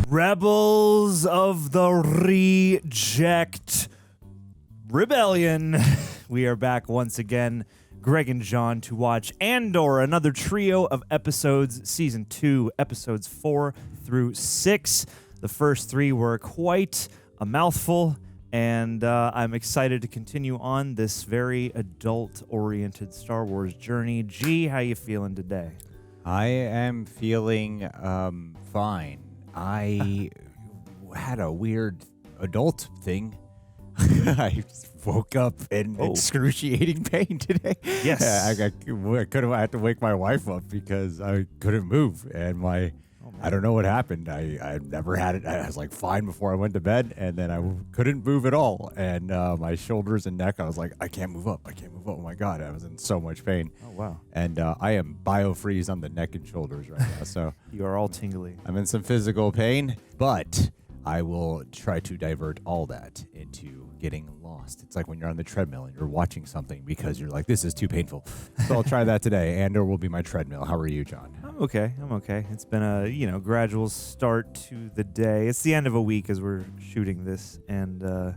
Rebels of the Reject Rebellion. We are back once again, Greg and John, to watch Andor, another trio of episodes, Season 2, Episodes 4 through 6. The first three were quite a mouthful, and I'm excited to continue on this very adult-oriented Star Wars journey. G, how you feeling today? I am feeling fine. I had a weird adult thing. I woke up in excruciating pain today. Yes. I had to wake my wife up because I couldn't move. And I don't know what happened. I never had it. I was like fine before I went to bed, and then I couldn't move at all. And my shoulders and neck, I was like, I can't move up. Oh my God. I was in so much pain. Oh, wow. And I am biofreeze on the neck and shoulders right now. So You are all tingly. I'm in some physical pain, but I will try to divert all that into getting lost. It's like when you're on the treadmill and you're watching something because you're like, this is too painful. So I'll try that today. Andor will be my treadmill. How are you, John? I'm okay. It's been a, gradual start to the day. It's the end of a week as we're shooting this, and,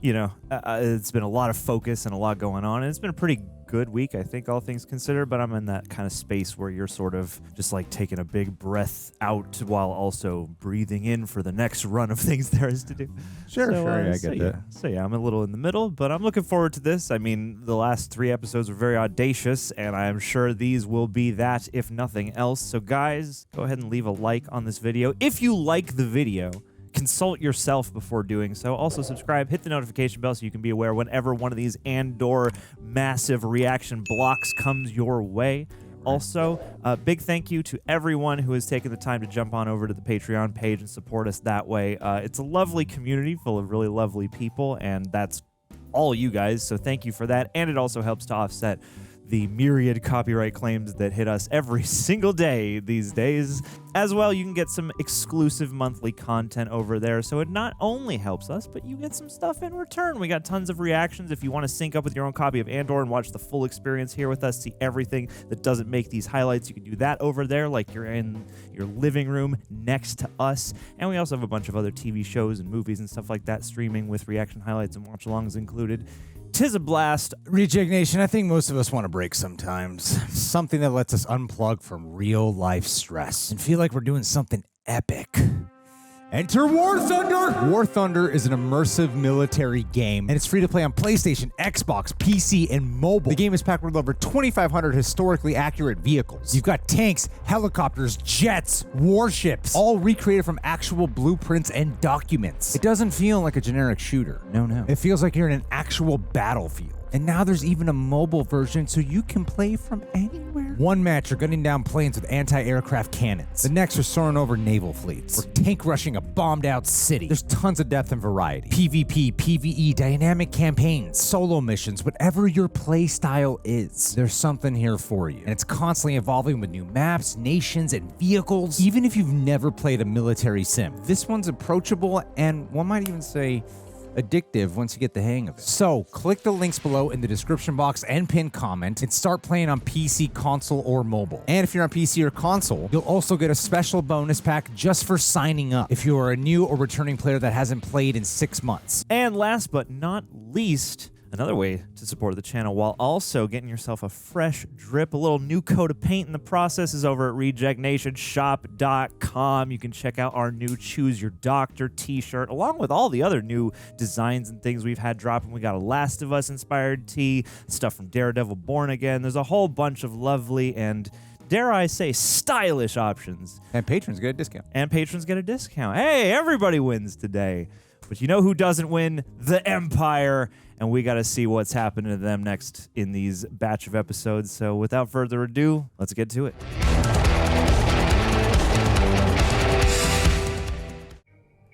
it's been a lot of focus and a lot going on, and it's been a pretty good week, I think, all things considered, but I'm in that kind of space where you're sort of just like taking a big breath out while also breathing in for the next run of things there is to do. Sure, I get that. So yeah, I'm a little in the middle, but I'm looking forward to this. I mean, the last 3 episodes were very audacious, and I'm sure these will be that, if nothing else. So guys, go ahead and leave a like on this video. If you like the video, consult yourself before doing so. Also subscribe, hit the notification bell so you can be aware whenever one of these Andor massive reaction blocks comes your way. Also, big thank you to everyone who has taken the time to jump on over to the Patreon page and support us that way. It's a lovely community full of really lovely people, and that's all you guys, so thank you for that. And it also helps to offset the myriad copyright claims that hit us every single day these days. As well, you can get some exclusive monthly content over there, so it not only helps us, but you get some stuff in return. We got tons of reactions. If you want to sync up with your own copy of Andor and watch the full experience here with us, see everything that doesn't make these highlights, you can do that over there like you're in your living room next to us. And we also have a bunch of other TV shows and movies and stuff like that streaming with reaction highlights and watch-alongs included. 'Tis a blast. Reject Nation, I think most of us want a break sometimes. Something that lets us unplug from real life stress and feel like we're doing something epic. Enter War Thunder! War Thunder is an immersive military game, and it's free to play on PlayStation, Xbox, PC, and mobile. The game is packed with over 2,500 historically accurate vehicles. You've got tanks, helicopters, jets, warships, all recreated from actual blueprints and documents. It doesn't feel like a generic shooter. No. It feels like you're in an actual battlefield. And now there's even a mobile version so you can play from anywhere. One match, you're gunning down planes with anti-aircraft cannons. The next, you're soaring over naval fleets. Or tank rushing a bombed-out city. There's tons of depth and variety. PvP, PvE, dynamic campaigns, solo missions, whatever your play style is, there's something here for you. And it's constantly evolving with new maps, nations, and vehicles. Even if you've never played a military sim, this one's approachable and one might even say addictive once you get the hang of it. So click the links below in the description box and pinned comment and start playing on PC, console, or mobile. And if you're on PC or console, you'll also get a special bonus pack just for signing up if you are a new or returning player that hasn't played in 6 months. And last but not least, another way to support the channel while also getting yourself a fresh drip, a little new coat of paint in the process, is over at rejectnationshop.com. You can check out our new Choose Your Doctor t-shirt, along with all the other new designs and things we've had dropping. We got a Last of Us inspired tee, stuff from Daredevil Born Again. There's a whole bunch of lovely and, dare I say, stylish options. And patrons get a discount. Hey, everybody wins today. But you know who doesn't win? The Empire. And we got to see what's happening to them next in these batch of episodes. So without further ado, let's get to it.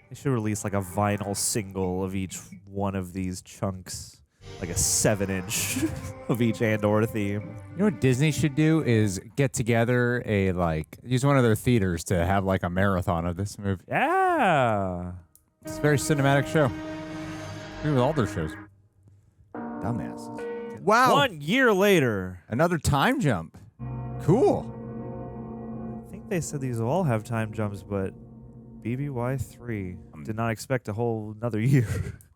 They should release like a vinyl single of each one of these chunks. Like a 7-inch of each Andor theme. You know what Disney should do is get together use one of their theaters to have like a marathon of this movie. Yeah. It's a very cinematic show. Maybe with all their shows. Dumbasses. Wow. 1 year later. Another time jump. Cool. They said these will all have time jumps, but BBY3 did not expect a whole another year.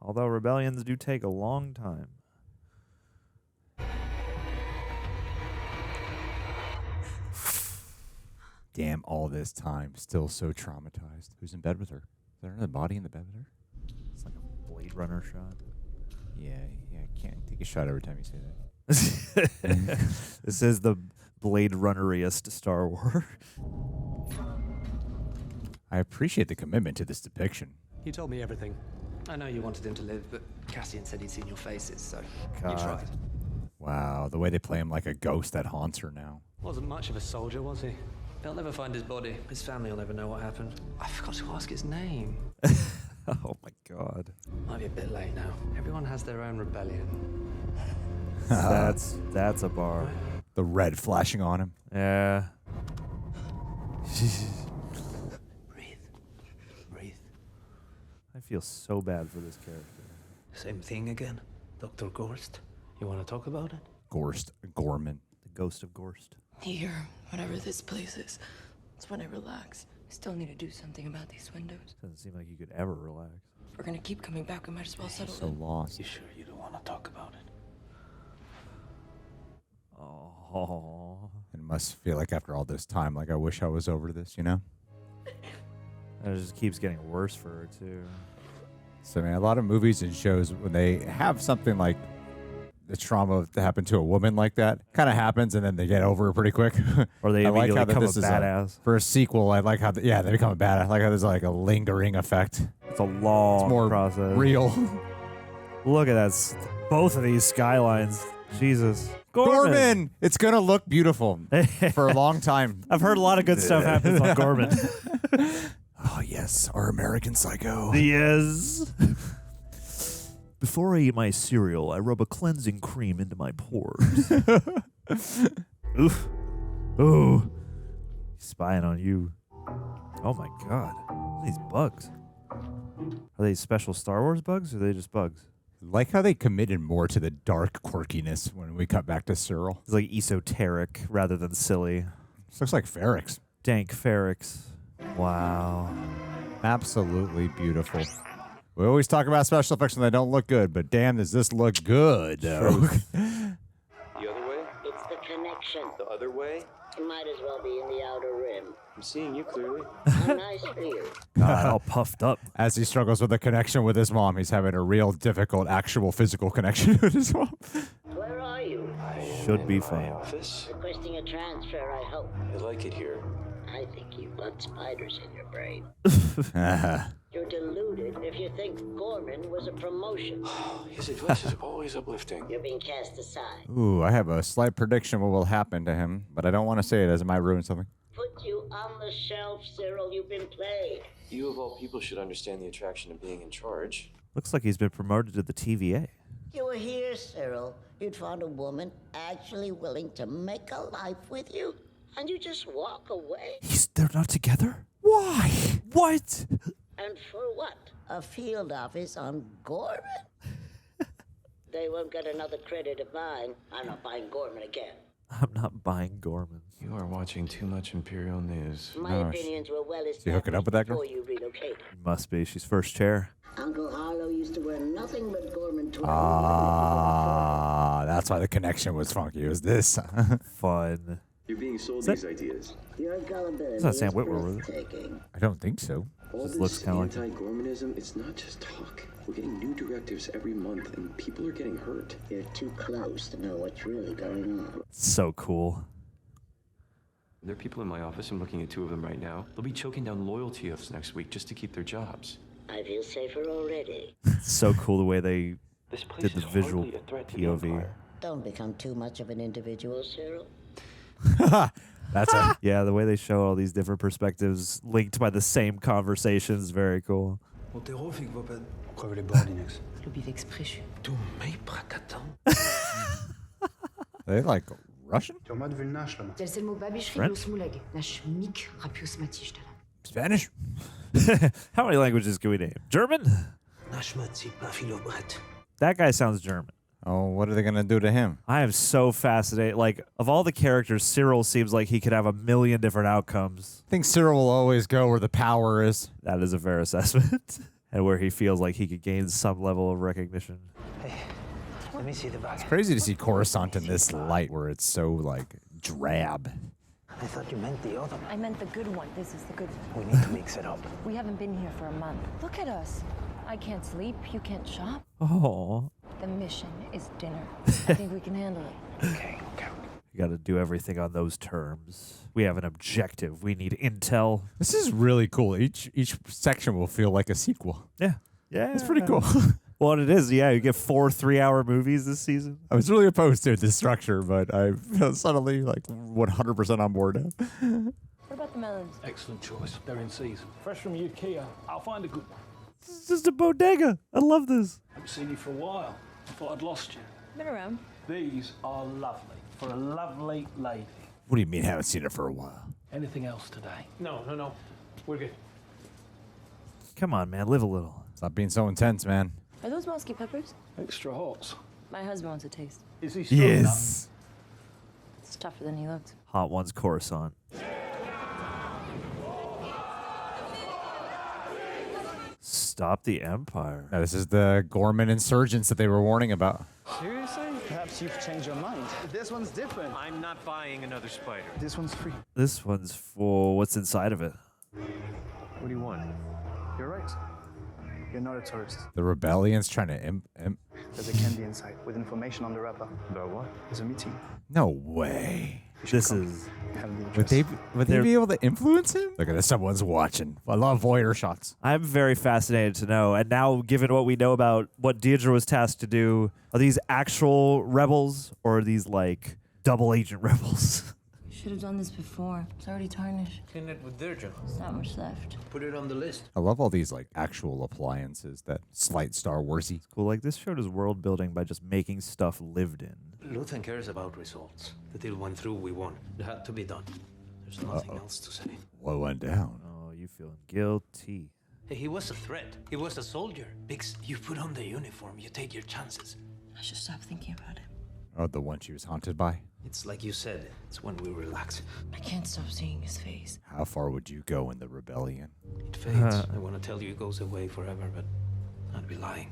Although rebellions do take a long time. Damn, all this time, still so traumatized. Who's in bed with her? Is there another body in the bed with her? It's like a Blade Runner shot. Yeah, I can't take a shot every time you say that. This is the Blade Runneriest Star Wars. I appreciate the commitment to this depiction. You told me everything. I know you wanted him to live, but Cassian said he'd seen your faces, so God. you tried. Wow, the way they play him like a ghost that haunts her now. Wasn't much of a soldier, was he? They'll never find his body. His family will never know what happened. I forgot to ask his name. Oh my God. Might be a bit late now. Everyone has their own rebellion. That's a bar. The red flashing on him. Yeah. Breathe. I feel so bad for this character. Same thing again. Dr. Gorst. You want to talk about it? Ghorman. The ghost of Gorst. Here, whatever this place is, it's when I relax. I still need to do something about these windows. Doesn't seem like you could ever relax. If we're gonna keep coming back, we might as well settle So in. lost. You sure you don't want to talk about it? Oh. It must feel like after all this time, like I wish I was over this, you know? And it just keeps getting worse for her, too. So, I mean, a lot of movies and shows, when they have something like the trauma to happen to a woman like that, kind of happens and then they get over it pretty quick. Or they I like immediately how that become a this is badass. for a sequel, I like how, they become a badass. I like how there's like a lingering effect. It's a long It's more process. real. Look at that. Both of these skylines. Jesus. Ghorman! It's going to look beautiful for a long time. I've heard a lot of good stuff happens on Ghorman. Oh, yes. Our American Psycho. Yes. Before I eat my cereal, I rub a cleansing cream into my pores. Oof. Ooh. Spying on you. Oh my God. These bugs. Are they special Star Wars bugs or are they just bugs? Like how they committed more to the dark quirkiness when we cut back to Cyril. It's like esoteric rather than silly. This looks like Ferrix. Dank Ferrix. Wow. Absolutely beautiful. We always talk about special effects when they don't look good, but damn, does this look good? The other way? It's the connection. The other way? You might as well be in the outer rim. I'm seeing you clearly. A nice view. God, all puffed up. As he struggles with the connection with his mom, he's having a real difficult, actual physical connection with his mom. Where are you? Should be My fun. office? Requesting a transfer, I hope. I like it here. I think you've got spiders in your brain. You're deluded if you think Ghorman was a promotion. His advice is always uplifting. You're being cast aside. Ooh, I have a slight prediction what will happen to him, but I don't want to say it as it might ruin something. Put you on the shelf, Cyril. You've been played. You of all people should understand the attraction of being in charge. Looks like he's been promoted to the TVA. You were here, Cyril. You'd found a woman actually willing to make a life with you, and you just walk away. They're not together? Why? What? And for what? A field office on Ghorman? They won't get another credit of mine. I'm not buying Ghorman again. I'm not buying Ghorman. You are watching too much Imperial news. My opinions were well you hooking up established with that girl? before you relocated. Must be. She's first chair. Uncle Harlow used to wear nothing but Ghorman 12. Ah, that's why the connection was funky. It was this. Fun. You're being sold that- these ideas. Your gullibility It's not Sam is Witwer, was it? breathtaking. I don't think so. All Just looks this kinda like it. anti-Gormanism, it's not just talk. We're getting new directives every month, and people are getting hurt. You're too close to know what's really going on. So cool. There are people in my office. I'm looking at two of them right now. They'll be choking down loyalty oaths next week just to keep their jobs. I feel safer already. So cool the way they This place did the is visual hardly a threat to the POV. Empire. Don't become too much of an individual, Cyril. That's a Yeah, the way they show all these different perspectives linked by the same conversation is very cool. Crevez les bords, Linux. Lubi expression. They like Russian? C'est le mot babichri French? l'osmuleg. Nash mik rapius matish talam. Spanish? How many languages can we name? German? That guy sounds German. Oh, what are they going to do to him? I am so fascinated. Like, of all the characters, Cyril seems like he could have a million different outcomes. I think Cyril will always go where the power is. That is a fair assessment. And where he feels like he could gain some level of recognition. Hey, let me see the bag. It's crazy to see Coruscant in this light where it's so, like, drab. I thought you meant the other one. I meant the good one. This is the good one. We need to mix it up. We haven't been here for a month. Look at us. I can't sleep. You can't shop. Oh. The mission is dinner. I think we can handle it. Okay. You got to do everything on those terms. We have an objective. We need intel. This is really cool. Each section will feel like a sequel. Yeah. Yeah. It's pretty cool. Well, it is. Yeah, you get 4 3-hour movies this season. I was really opposed to this structure, but I feel suddenly like 100% on board now. What about the melons? Excellent choice. They're in season. Fresh from IKEA. I'll find a good one. It's just a bodega. I love this. Haven't seen you for a while. I thought I'd lost you. Been around. These are lovely. For a lovely lady. What do you mean haven't seen it for a while? Anything else today? No. We're good. Come on, man. Live a little. Stop being so intense, man. Are those musky peppers? Extra hots. My husband wants a taste. Is he strong enough? Yes. It's tougher than he looks. Hot Ones Coruscant. Stop the Empire. Now, this is the Ghorman insurgents that they were warning about. Seriously? Perhaps you've changed your mind. This one's different. I'm not buying another spider. This one's free. This one's for what's inside of it. What do you want? You're right. You're not a tourist. The rebellion's trying to There's a candy inside with information on the wrapper. About what? There's a meeting. No way. You should This come. is... You haven't been Would they interested. be able to influence him? Look at this. Someone's watching. I love voyeur shots. I'm very fascinated to know. And now, given what we know about what Deirdre was tasked to do, are these actual rebels or are these like double agent rebels? Should have done this before. It's already tarnished. Clean it with Deirdre. There's not much left. Put it on the list. I love all these like actual appliances that slight Star Warsy. Cool. Like this showed us world building by just making stuff lived in. Luthen cares about results. The deal went through, we won. It had to be done. There's nothing else to say. What went down? Oh, you feeling guilty? Hey, he was a threat. He was a soldier. Biggs, you put on the uniform, you take your chances. I should stop thinking about it. Oh, the one she was haunted by? It's like you said, it's when we relax. I can't stop seeing his face. How far would you go in the rebellion? It fades. I want to tell you it goes away forever, but I'd be lying.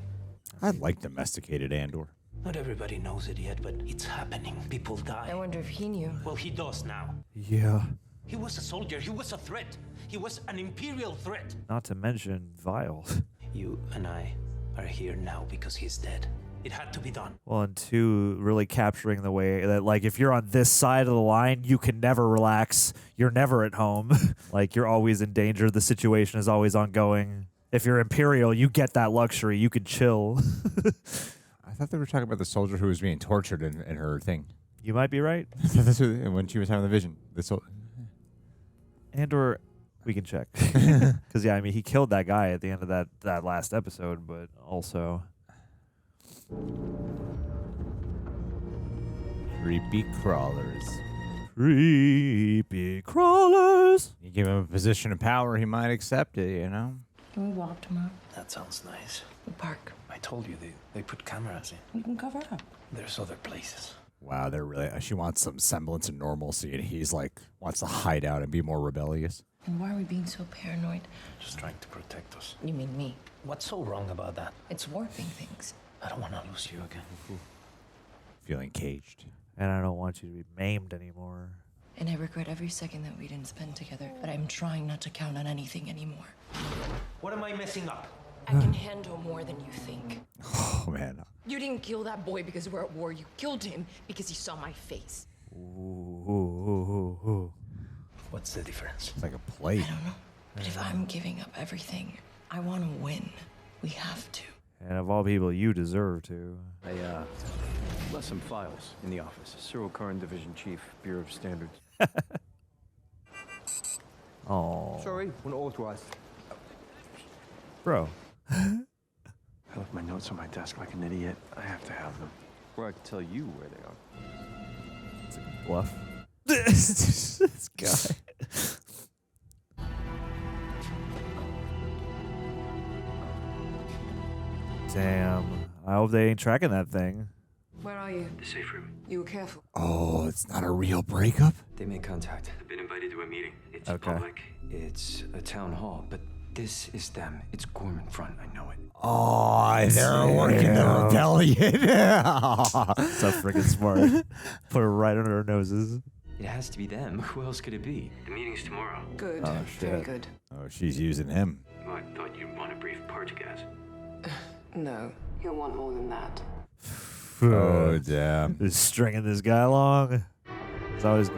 I like domesticated Andor. Not everybody knows it yet, but it's happening. People die. I wonder if he knew. Well, he does now. Yeah. He was a soldier. He was a threat. He was an imperial threat. Not to mention vile. You and I are here now because he's dead. It had to be done. Well, and 2, really capturing the way that, like, if you're on this side of the line, you can never relax. You're never at home. Like, you're always in danger. The situation is always ongoing. If you're Imperial, you get that luxury. You can chill. I thought they were talking about the soldier who was being tortured in her thing. You might be right. When she was having the vision. Andor, we can check. Because, yeah, I mean, he killed that guy at the end of that last episode, but also... Creepy crawlers. Creepy crawlers. You give him a position of power, he might accept it, you know? Can we walk tomorrow? That sounds nice. The park. I told you they put cameras in. We can cover up. There's other places. Wow, they're really... She wants some semblance of normalcy, and he's like, wants to hide out and be more rebellious. And why are we being so paranoid? Just trying to protect us. You mean me? What's so wrong about that? It's warping things. I don't want to lose you again. Feeling caged. And I don't want you to be maimed anymore. And I regret every second that we didn't spend together. But I'm trying not to count on anything anymore. What am I messing up? I can handle more than you think. Oh, man. You didn't kill that boy because we're at war. You killed him because he saw my face. Ooh. What's the difference? It's like a plate. I don't know. But if I'm giving up everything, I want to win. We have to. And of all people, you deserve to. I left some files in the office. Cyril Karn, Division Chief, Bureau of Standards. Oh, Sorry, unauthorized. bro. I left my notes on my desk like an idiot. I have to have them. Or I can tell you where they are. It's a bluff. This guy. Damn. I hope they ain't tracking that thing. you? The safe room. You were careful. Oh, it's not a real breakup? They made contact. I've been invited to a meeting. It's Okay. public. It's a town hall, but this is them. It's Ghorman front, I know it. Oh, they're working the rebellion. So freaking smart. Put it right under our noses. It has to be them. Who else could it be? The meeting's tomorrow. Good. Oh, Very shit. good. Oh, she's using him. Oh, I thought you'd want a brief Partagas. No. He'll want more than that. Oh, damn. Just stringing this guy along. It's always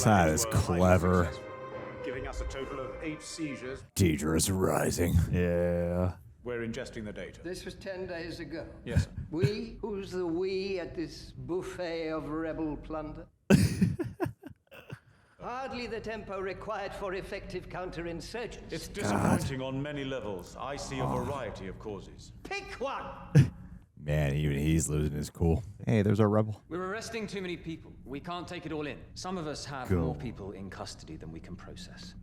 That is clever. Giving us a total of 8 seizures. Deidre's rising. yeah. We're ingesting the data. This was 10 days ago. Yes, sir. We? Who's the we at this buffet of rebel plunder? Hardly the tempo required for effective counterinsurgency. It's disappointing on many levels. I see a variety of causes. Pick one! Man, even he's losing his cool. Hey, there's our rebel. We're arresting too many people. We can't take it all in. Some of us have Go. more people in custody than we can process.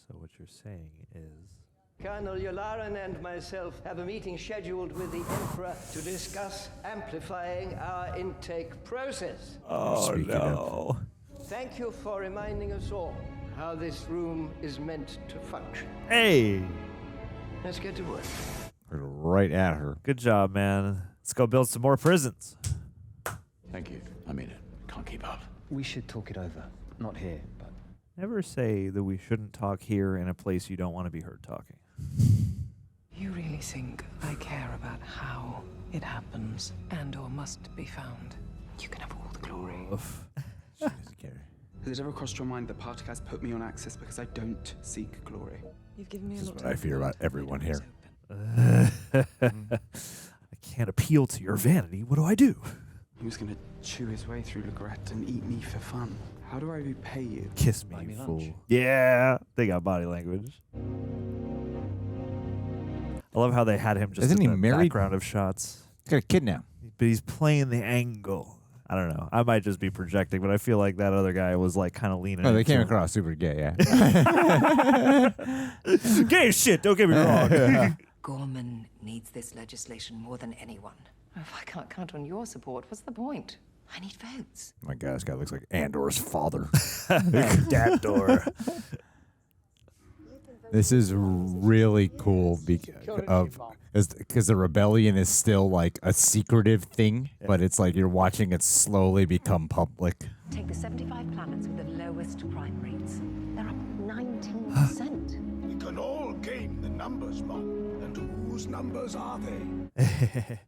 So what you're saying is... Colonel Yularen and myself have a meeting scheduled with the Emperor to discuss amplifying our intake process. Oh, no. Thank you for reminding us all how this room is meant to function. Hey! Let's get to work. Right at her. Good job, man. Let's go build some more prisons. Thank you. I mean it. Can't keep up. We should talk it over. Not here, but... Never say that we shouldn't talk here in a place you don't want to be heard talking. You really think I care about how it happens? Andor must be found. You can have all the glory. She doesn't care. Has it ever crossed your mind that Partagas put me on access because I don't seek glory? You've given me This a is lot what I to fear avoid. about everyone here. I can't appeal to your vanity. What do I do? He was going to chew his way through Legret and eat me for fun. How do I repay you? Kiss me, Buy me you lunch. fool. Yeah, they got body language. I love how they had him just Isn't in he the married? background of shots. He's got a kid now. But he's playing the angle. I don't know. I might just be projecting, but I feel like that other guy was like kind of leaning. Oh, they came into across super gay, yeah. gay as shit. Don't get me wrong. Ghorman needs this legislation more than anyone. If I can't count on your support, what's the point? I need votes. My God, this guy looks like Andor's father. Dad door. This is really cool because the rebellion is still like a secretive thing, but it's like you're watching it slowly become public. Take the 75 planets with the lowest crime rates. They're up 19%. We can all game the numbers, Mon. And whose numbers are they?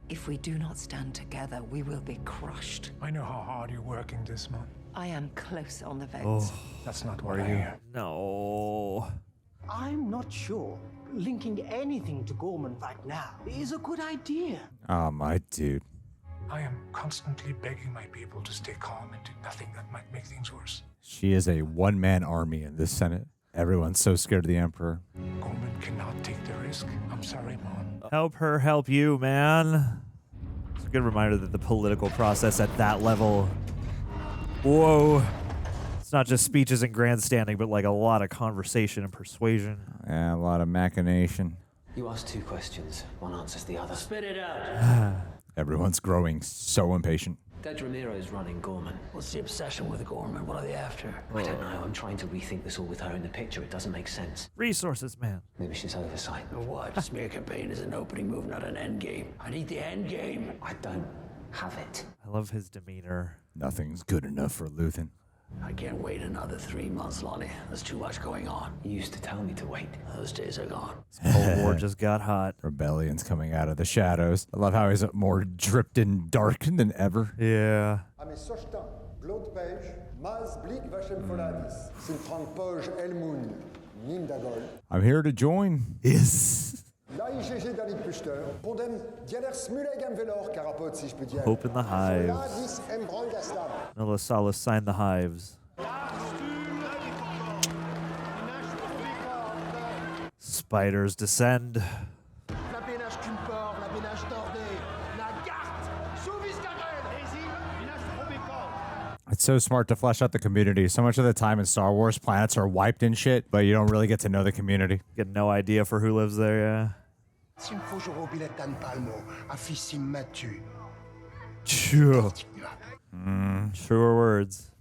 If we do not stand together, we will be crushed. I know how hard you're working this month. I am close on the votes. That's not what I hear. No. I'm not sure linking anything to Ghorman right now is a good idea. Oh, my dude. I am constantly begging my people to stay calm and do nothing that might make things worse. She is a one-man army in this Senate. Everyone's so scared of the Emperor. Ghorman cannot take the risk. I'm sorry, Mon. Help her help you, man. It's a good reminder that the political process at that level, whoa, it's not just speeches and grandstanding, but like a lot of conversation and persuasion. Yeah, a lot of machination. You ask two questions, one answers the other. Spit it out. Everyone's growing so impatient. Dad Ramiro's running Ghorman. What's the obsession with Ghorman? What are they after? I don't know. I'm trying to rethink this all with her in the picture. It doesn't make sense. Resources, man. Maybe she's oversight. What? Smear campaign is an opening move, not an end game. I need the end game. I don't have it. I love his demeanor. Nothing's good enough for Luthen. I can't wait another 3 months, Lonnie. There's too much going on. You used to tell me to wait. Those days are gone. Cold War just got hot. Rebellion's coming out of the shadows. I love how he's more dripped and dark than ever. Yeah. I'm here to join. Yes. Open the hives. Nola Salas signed the hives. Spiders descend. It's so smart to flesh out the community. So much of the time in Star Wars, planets are wiped and shit, but you don't really get to know the community. Get no idea for who lives there, yeah. Sure. Sure words.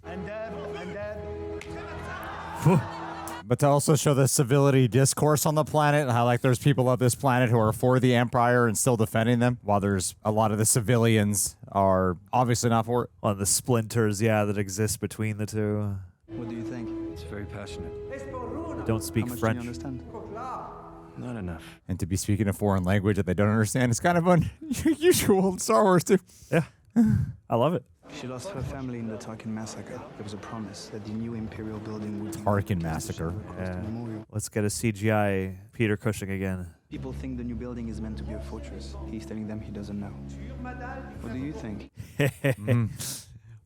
But to also show the civility discourse on the planet, and how like there's people of this planet who are for the Empire and still defending them, while there's a lot of the civilians are obviously not for it. Well, the splinters, yeah, that exist between the two. What do you think? It's very passionate. Don't speak How much French. do you understand? Not enough. And to be speaking a foreign language that they don't understand is kind of unusual in Star Wars too. Yeah, I love it. She lost her family in the Tarkin massacre. There was a promise that the new Imperial building would be Tarkin massacre. Yeah. Let's get a CGI Peter Cushing again. People think the new building is meant to be a fortress. He's telling them he doesn't know. What do you think?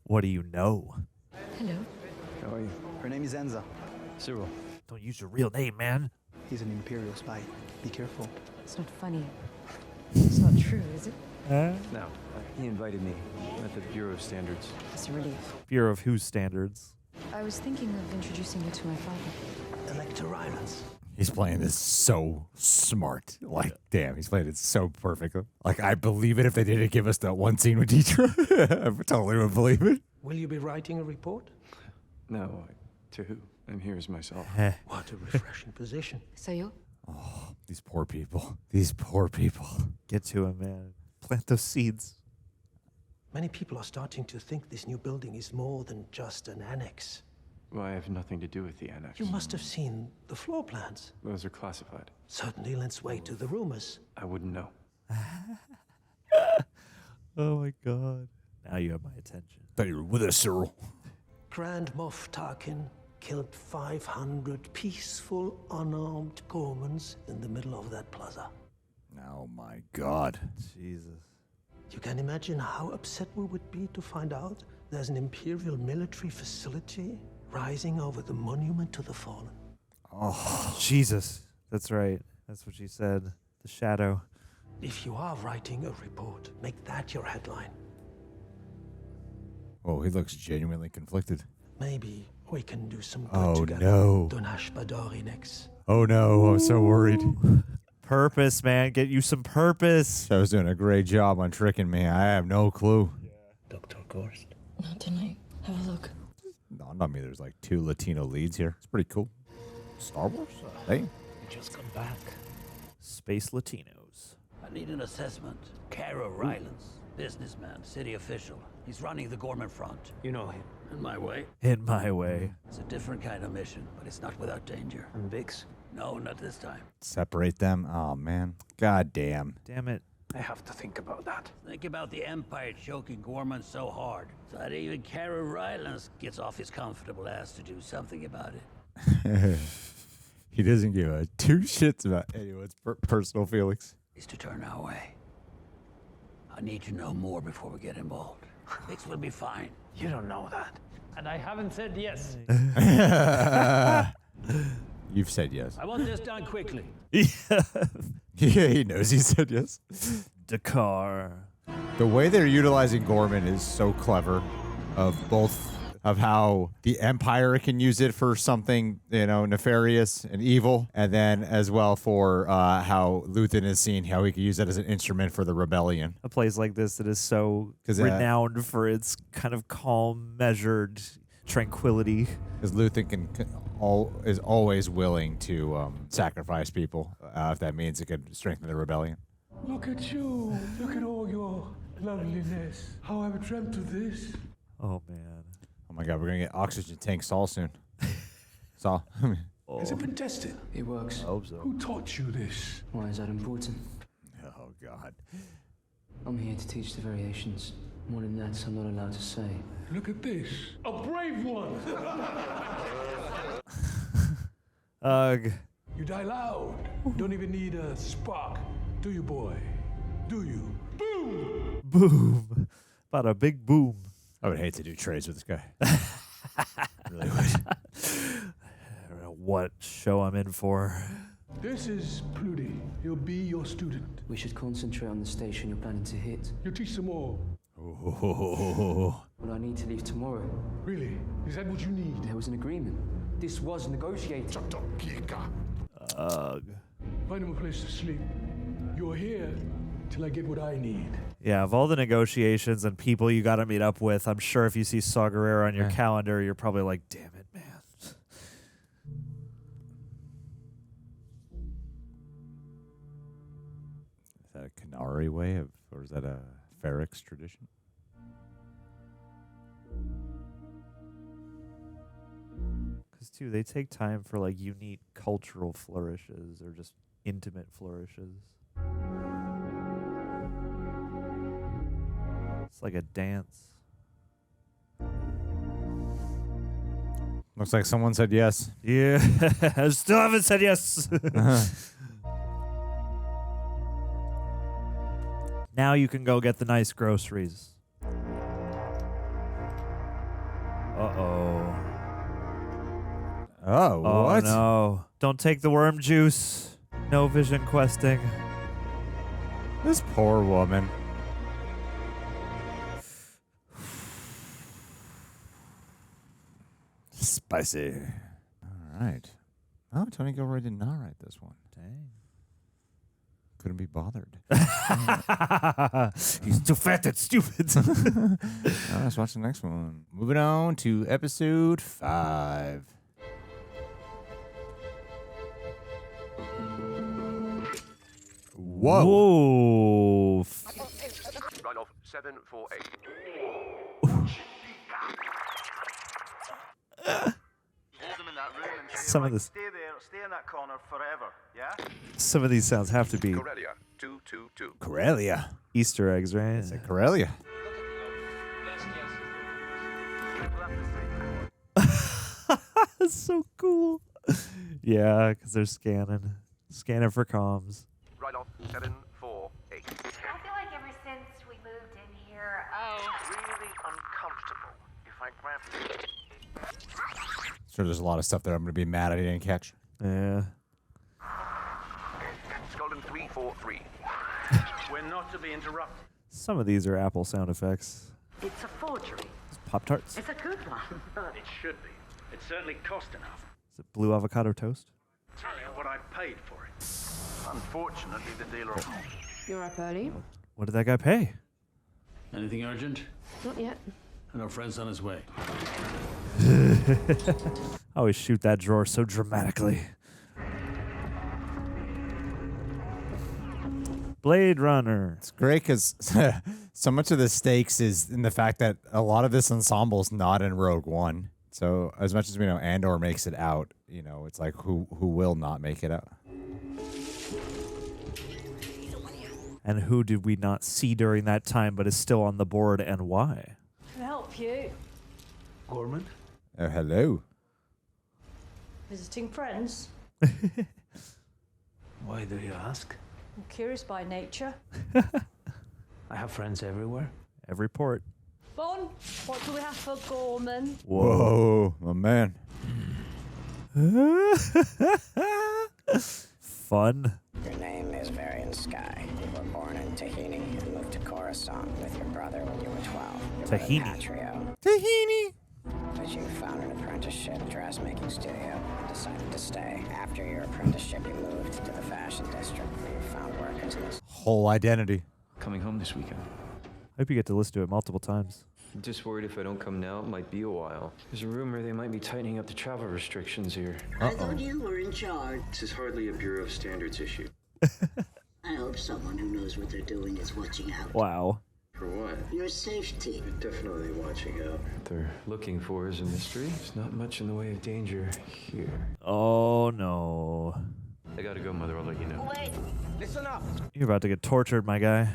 What do you know? Hello. How are you? Her name is Enza. Cyril. Don't use your real name, man. He's an Imperial spy. Be careful. It's not funny. It's not true, is it? No, he invited me. I'm at the Bureau of Standards. It's a relief. Bureau of whose standards? I was thinking of introducing you to my father. Elector Rylance. He's playing this so smart. Like, damn, he's playing it so perfectly. Like, I believe it if they didn't give us that one scene with Deetra. I totally would believe it. Will you be writing a report? No, to who? I'm here as myself. What a refreshing position. So you? Oh, these poor people. These poor people. Get to him, man. Plant those seeds. Many people are starting to think this new building is more than just an annex. Well, I have nothing to do with the annex. You must have seen the floor plans. Those are classified. Certainly lends weight to the rumors. I wouldn't know. Oh my god. Now you have my attention. Thought you were with us, Cyril. Grand Moff Tarkin killed 500 peaceful, unarmed Ghormans in the middle of that plaza. Oh my god. Jesus. You can imagine how upset we would be to find out there's an Imperial military facility rising over the monument to the fallen. Oh, Jesus. That's right. That's what she said. The shadow. If you are writing a report, make that your headline. Oh, he looks genuinely conflicted. Maybe we can do some good Oh, together. no. Donash Badori next. Oh no, I'm so worried. Purpose, man. Get you some purpose. I was doing a great job on tricking me. I have no clue. Dr. Gorst. Not tonight. Have a look. No, not me. There's like 2 Latino leads here. It's pretty cool. Star Wars? Hey. You just come back. Space Latinos. I need an assessment. Cara Rylance, businessman, city official. He's running the Ghorman front. You know him. In my way. In my way. It's a different kind of mission, but it's not without danger. And Vix? No, not this time. Separate them? Oh, man. God damn. Damn it. I have to think about that. Think about the Empire choking Ghorman so hard that even Cara Rylance gets off his comfortable ass to do something about it. He doesn't give a 2 shits about anyone's personal feelings. Is to turn our way. I need to know more before we get involved. Vix will be fine. You don't know that. And I haven't said yes. You've said yes. I want this done quickly. Yeah, he knows he said yes. Dakar. The way they're utilizing Ghorman is so clever, of both of how the Empire can use it for something, you know, nefarious and evil, and then as well for how Luthen is seen, how he can use it as an instrument for the rebellion. A place like this that is so renowned for its kind of calm, measured tranquility. Because Luthen is always willing to sacrifice people if that means it could strengthen the rebellion. Look at you. Look at all your loveliness. How I've dreamt of this. Oh, man. Oh, my God. We're going to get oxygen tank Saul soon. Saul. Has it been tested? It works. I hope so. Who taught you this? Why is that important? Oh, God. I'm here to teach the variations. More than that, I'm not allowed to say. Look at this. A brave one. Ugh. You die loud. Don't even need a spark. Do you, boy? Do you? Boom! Boom. About a big boom. I would hate to do trades with this guy. Really would. I don't know what show I'm in for. This is Pluty. He'll be your student. We should concentrate on the station you're planning to hit. You'll teach them all. Oh. Well, I need to leave tomorrow. Really? Is that what you need? There was an agreement. This was negotiated. Ugh. Find him a place to sleep. You're here till I get what I need. Yeah, of all the negotiations and people you got to meet up with, I'm sure if you see Saw Gerrera on your calendar, you're probably like, damn it, man. Is that a Canary way of, or is that a Ferrex tradition? Because, too, they take time for, like, unique cultural flourishes or just intimate flourishes. It's like a dance. Looks like someone said yes. Yeah, I still haven't said yes. Now you can go get the nice groceries. Uh-oh. Oh, what? No. Don't take the worm juice. No vision questing. This poor woman. Spicy. All right. Oh, Tony Gilroy did not write this one. Dang. Couldn't be bothered. He's too fat and stupid. Let's watch the next one. Moving on to episode 5. Whoa. Whoa. Right off 748. Some of this. Stay there, stay in that corner forever, yeah? Some of these sounds have to be Corellia 222. Corellia. Easter eggs, right? It's a Corellia. That's so cool. Yeah, because they're scanning for comms. Right off 748. I feel like ever since we moved in here, Really uncomfortable if I grab you. Sure, there's a lot of stuff that I'm going to be mad I didn't catch. Yeah. Sculdun 343. We're not to be interrupted. Some of these are Apple sound effects. It's a forgery. Pop-Tarts. It's a good one. It should be. It certainly cost enough. Is it blue avocado toast? Tell you what I paid for it. Unfortunately, the dealer... You're up early? What did that guy pay? Anything urgent? Not yet. And our friend's on his way. I always shoot that drawer so dramatically. Blade Runner. It's great because so much of the stakes is in the fact that a lot of this ensemble is not in Rogue One. So as much as we know Andor makes it out, you know, it's like who will not make it out? And who did we not see during that time but is still on the board and why? Can I help you? Ghorman? Oh, hello. Visiting friends? Why do you ask? I'm curious by nature. I have friends everywhere. Every port. Bon, what do we have for Ghorman? Whoa, my man. Fun. Your name is Varian Sky. You were born in Tahini and moved to Coruscant with your brother when you were 12. Your Tahini. brother Patrio. Tahini. But you found an apprenticeship dressmaking studio and decided to stay. After your apprenticeship, you moved to the fashion district where you found work as an Whole identity. Coming home this weekend. I hope you get to listen to it multiple times. I'm just worried if I don't come now, it might be a while. There's a rumor they might be tightening up the travel restrictions here. I thought you were in charge. This is hardly a Bureau of Standards issue. I hope someone who knows what they're doing is watching out. Wow. For what? Your safety. They're definitely watching out. What they're looking for is a mystery. There's not much in the way of danger here. Oh, no. I gotta go, Mother. I'll let you know. Wait! Listen up! You're about to get tortured, my guy.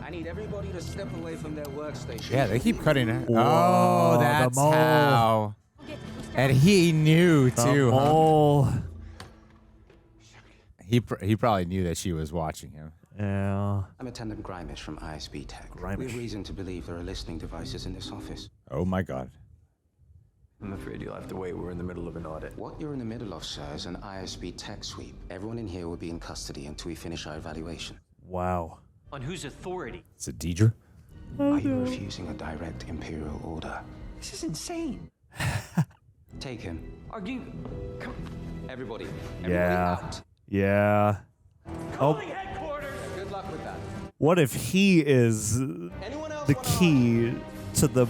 I need everybody to step away from their workstation. Yeah, they keep cutting it. Whoa, Oh, that's the mole. how. And he knew The too, mole. huh? He probably knew that she was watching him. Yeah. I'm Attendant Grimish from ISB Tech. Grimish. We have reason to believe there are listening devices in this office. Oh my God. I'm afraid you'll have to wait. We're in the middle of an audit. What you're in the middle of, sir, is an ISB Tech sweep. Everyone in here will be in custody until we finish our evaluation. Wow. On whose authority? It's a Deidre. Are you refusing a direct Imperial order? This is insane. Take him. Are you... Come... Everybody. Yeah. out. Yeah. Oh. Headquarters! What if he is the key to the,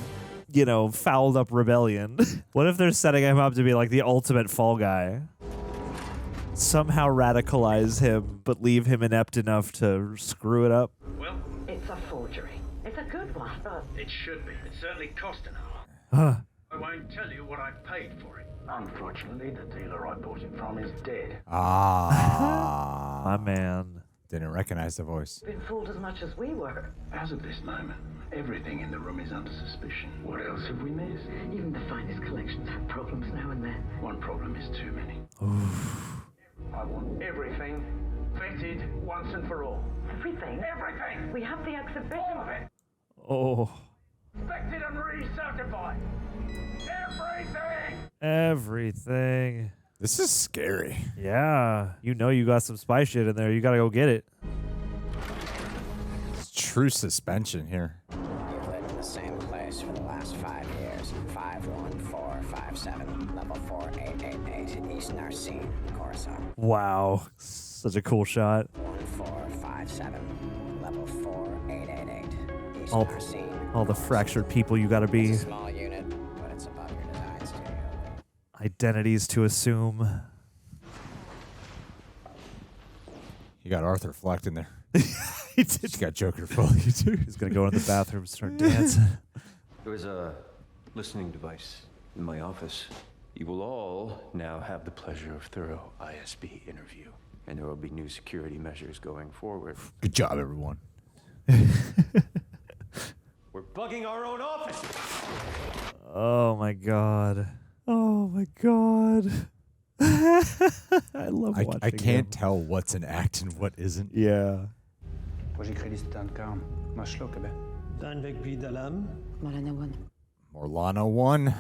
fouled up rebellion? What if they're setting him up to be like the ultimate fall guy? Somehow radicalize him, but leave him inept enough to screw it up. Well, It's a forgery. It's a good one. it should be. It certainly cost an hour. Huh. I won't tell you what I paid for it. Unfortunately, the dealer I bought it from is dead. Ah. My man. Didn't recognize the voice. Been fooled as much as we were. As of this moment, everything in the room is under suspicion. What else have we missed? Even the finest collections have problems now and then. One problem is too many. I want everything vetted once and for all. Everything? Everything! We have the exhibition. All of it! Oh. Inspected and recertified! Everything! Everything. This is scary. Yeah. You got some spy shit in there. You gotta go get it. It's true suspension here. You've lived in the same place for the last 5 years. 51457, level 4888, East Narcine, Coruscant. Wow. Such a cool shot. 1457, level 4888, East All Narcine. the fractured people you gotta be. It's a small unit, but it's above your design studio. Identities to assume. You got Arthur Fleck in there. He did. He's got Joker Foley too. He's gonna go into the bathroom and start dancing. There was a listening device in my office. You will all now have the pleasure of thorough ISB interview, and there will be new security measures going forward. Good job, everyone. We're bugging our own office. Oh my god. Oh my god. I love watching I can't him. tell what's an act and what isn't. Yeah. Morlana 1.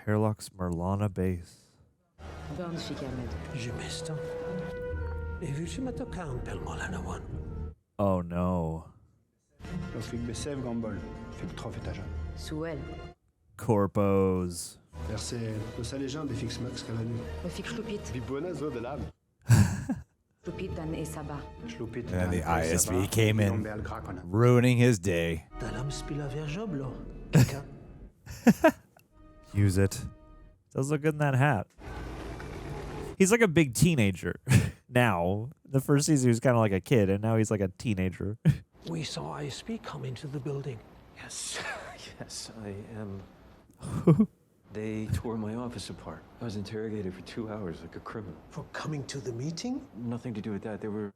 Parallax Merlana base. Oh no. Corpos. And then the ISB came in, ruining his day. Use it. Does look good in that hat. He's like a big teenager now. The first season he was kind of like a kid, and now he's like a teenager. We saw ISB come into the building. Yes, yes, I am. They tore my office apart. I was interrogated for 2 hours like a criminal. For coming to the meeting? Nothing to do with that. They were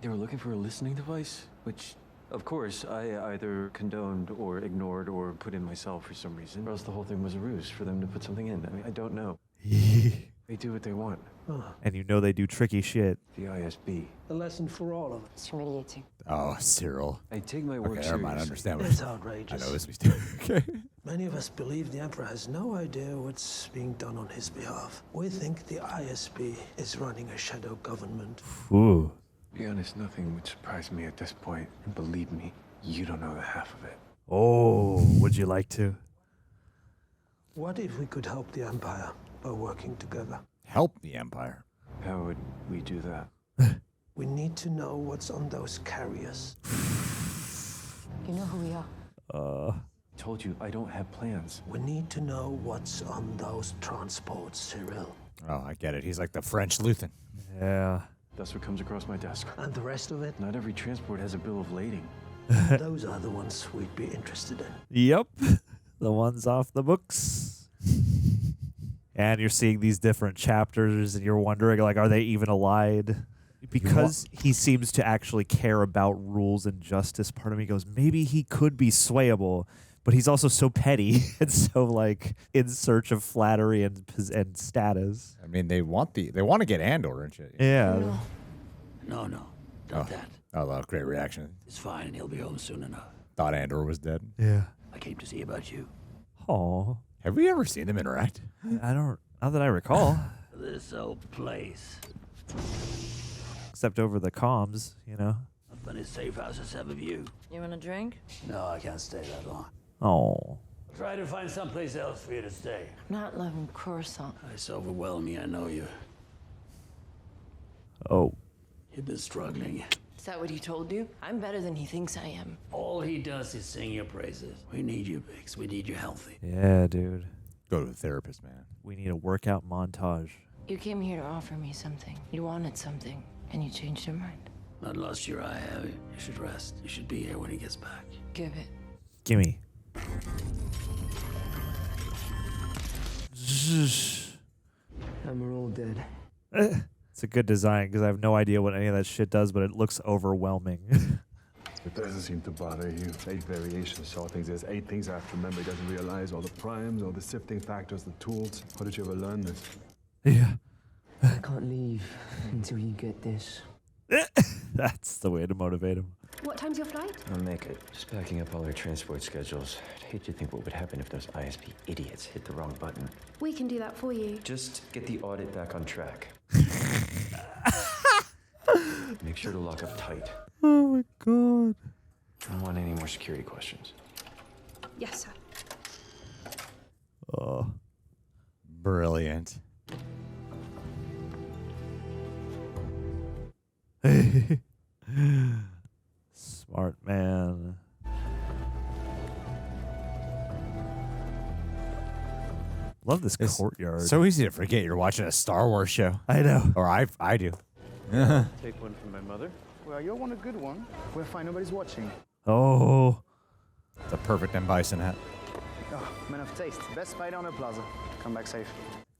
looking for a listening device, which, of course, I either condoned or ignored or put in myself for some reason, or else the whole thing was a ruse for them to put something in. I mean, I don't know. They do what they want. And they do tricky shit. The ISB. A lesson for all of us. It's humiliating. Oh, Cyril. I take my work Okay, seriously. I understand what It's outrageous. I know it's me. Okay. Many of us believe the Emperor has no idea what's being done on his behalf. We think the ISB is running a shadow government. Ooh. To be honest, nothing would surprise me at this point. And believe me, you don't know the half of it. Oh, would you like to? What if we could help the Empire by working together? Help the Empire. How would we do that? We need to know what's on those carriers. You know who we are. I told you, I don't have plans. We need to know what's on those transports, Cyril. Oh, I get it. He's like the French Luthen. Yeah. That's what comes across my desk. And the rest of it? Not every transport has a bill of lading. Those are the ones we'd be interested in. Yep. The ones off the books. And you're seeing these different chapters and you're wondering, like, are they even allied? Because he seems to actually care about rules and justice, part of me goes, maybe he could be swayable, but he's also so petty and so, like, in search of flattery and status. I mean, they want to get Andor and shit. Yeah. No, not that. Oh, great reaction. It's fine. He'll be home soon enough. Thought Andor was dead. Yeah. I came to see about you. Oh. Have we ever seen them interact? Not that I recall. This old place. Except over the comms, I've been as safe house as ever you. You want a drink? No, I can't stay that long. Oh. Try to find someplace else for you to stay. Not loving Coruscant. It's overwhelming, I know you. Oh. You've been struggling. Is that what he told you? I'm better than he thinks I am. All he does is sing your praises. We need you, Biggs. We need you healthy. Yeah, dude. Go to a therapist, man. We need a workout montage. You came here to offer me something. You wanted something, and you changed your mind. Not lost your eye, have you? You should rest. You should be here when he gets back. Give it. Gimme. And we're all dead. It's a good design because I have no idea what any of that shit does, but it looks overwhelming. It doesn't seem to bother you. 8 variations, so things. There's 8 things I have to remember. He doesn't realize all the primes, all the sifting factors, the tools. How did you ever learn this? Yeah. I can't leave until you get this. That's the way to motivate him. What time's your flight? I'll make it. Just backing up all our transport schedules. I'd hate to think what would happen if those ISP idiots hit the wrong button. We can do that for you. Just get the audit back on track. Make sure to lock up tight. Oh my god. I don't want any more security questions. Yes, sir. Oh. Brilliant. Smart man. Love this courtyard. So easy to forget you're watching a Star Wars show. I know. Or I do. Take one from my mother. Well, you'll want a good one. We're fine, nobody's watching. Oh. The perfect M. Bison hat. Oh, man of taste. Best spider on the plaza. Come back safe.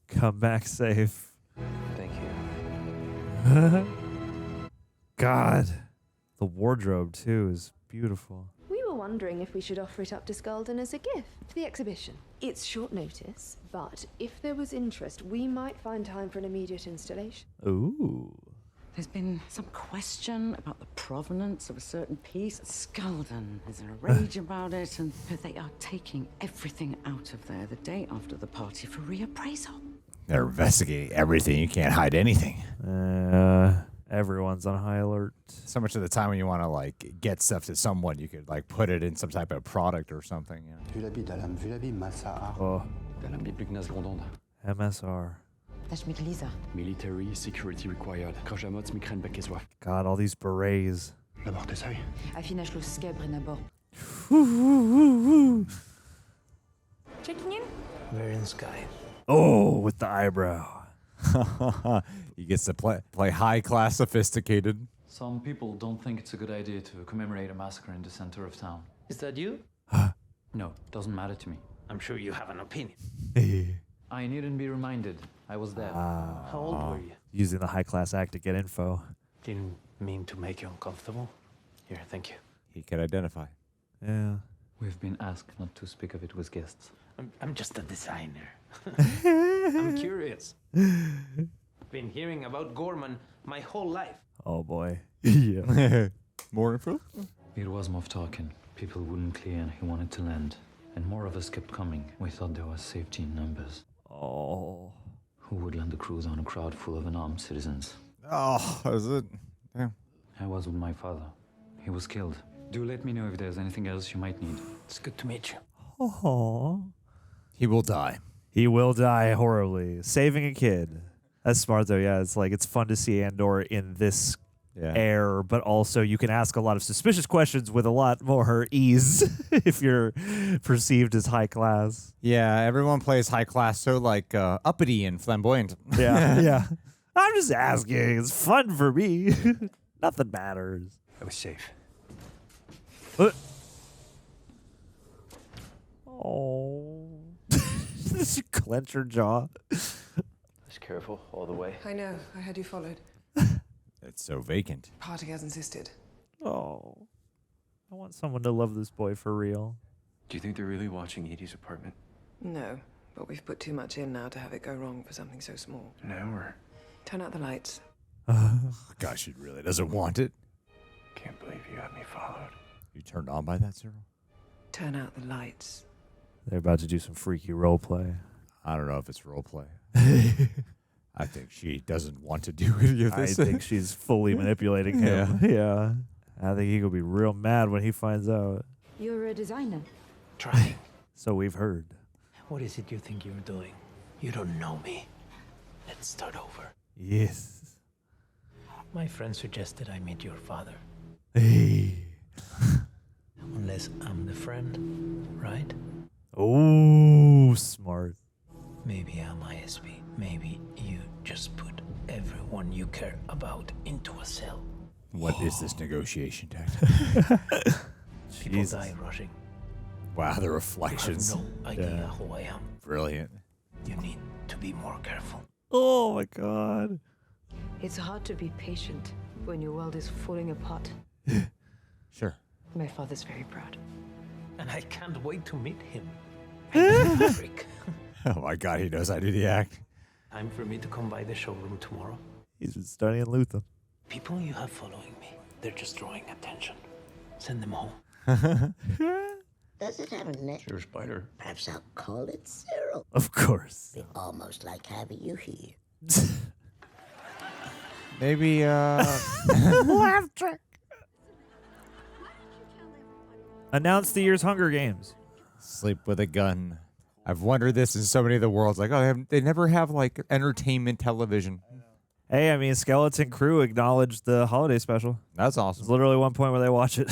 Come back safe. Thank you. God. The wardrobe, too, is beautiful. We were wondering if we should offer it up to Sculdun as a gift for the exhibition. It's short notice, but if there was interest, we might find time for an immediate installation. Ooh. There's been some question about the provenance of a certain piece. Sculdun is in a rage about it, and they are taking everything out of there the day after the party for reappraisal. They're investigating everything. You can't hide anything. Everyone's on high alert. So much of the time when you want to like get stuff to someone, you could like put it in some type of product or something. Vu l'habit, Massa. Oh. MSR. MSR. Lass mich Lisa. Military security required. Krajamots mi kren bekezwa. God, all these berets. La mort est Affinage le scabre à bord. Checking in? We're in Sky. Oh, with the eyebrow. He gets to play high class sophisticated. Some people don't think it's a good idea to commemorate a massacre in the center of town. Is that you? No, doesn't matter to me. I'm sure you have an opinion. I needn't be reminded. I was there. How old were you? Using the high class act to get info. Didn't mean to make you uncomfortable. Here, thank you. He can identify. Yeah. We've been asked not to speak of it with guests. I'm just a designer. I'm curious. Been hearing about Ghorman my whole life. Oh boy. Yeah. More info? It was Moff talking. People wouldn't clear and he wanted to land. And more of us kept coming. We thought there was safety in numbers. Oh. Who would land a cruise on a crowd full of unarmed citizens? Oh, is it? Yeah. I was with my father. He was killed. Do let me know if there's anything else you might need. It's good to meet you. Oh. He will die. He will die horribly. Saving a kid. That's smart though, yeah. It's like it's fun to see Andor in this air, but also you can ask a lot of suspicious questions with a lot more ease if you're perceived as high class. Yeah, everyone plays high class so like uppity and flamboyant. Yeah, yeah. I'm just asking. It's fun for me. Nothing matters. I was safe. Oh. Did you clench your jaw? Just careful all the way. I know. I had you followed. It's so vacant. Party has insisted. Oh. I want someone to love this boy for real. Do you think they're really watching Edie's apartment? No, but we've put too much in now to have it go wrong for something so small. No, or... Turn out the lights. Gosh, she really doesn't want it. Can't believe you had me followed. You turned on by that, Cyril? Turn out the lights. They're about to do some freaky role play. I don't know if it's role play. I think she doesn't want to do any of this. I think she's fully manipulating him. Yeah. I think he could be real mad when he finds out. You're a designer. Trying. So we've heard. What is it you think you're doing? You don't know me. Let's start over. Yes. My friend suggested I meet your father. Hey. Unless I'm the friend, right? Oh, smart. Maybe I'm ISB. Maybe you just put everyone you care about into a cell. What is this negotiation tactic? People die rushing. Wow, the reflections. You have no idea who I am. Brilliant. You need to be more careful. Oh my god. It's hard to be patient when your world is falling apart. Sure. My father's very proud. And I can't wait to meet him. Oh my god, he knows how to do the act. Time for me to come by the showroom tomorrow. He's been studying Luthen. People you have following me, they're just drawing attention. Send them home. Does it have a name? Sure, Spider. Perhaps I'll call it Cyril. Of course. Be almost like having you here. Maybe, Laugh track. Announce the year's Hunger Games. Sleep with a gun. I've wondered this in so many of the worlds. Like, oh, they never have, like, entertainment television. Hey, I mean, Skeleton Crew acknowledged the holiday special. That's awesome. There's literally one point where they watch it.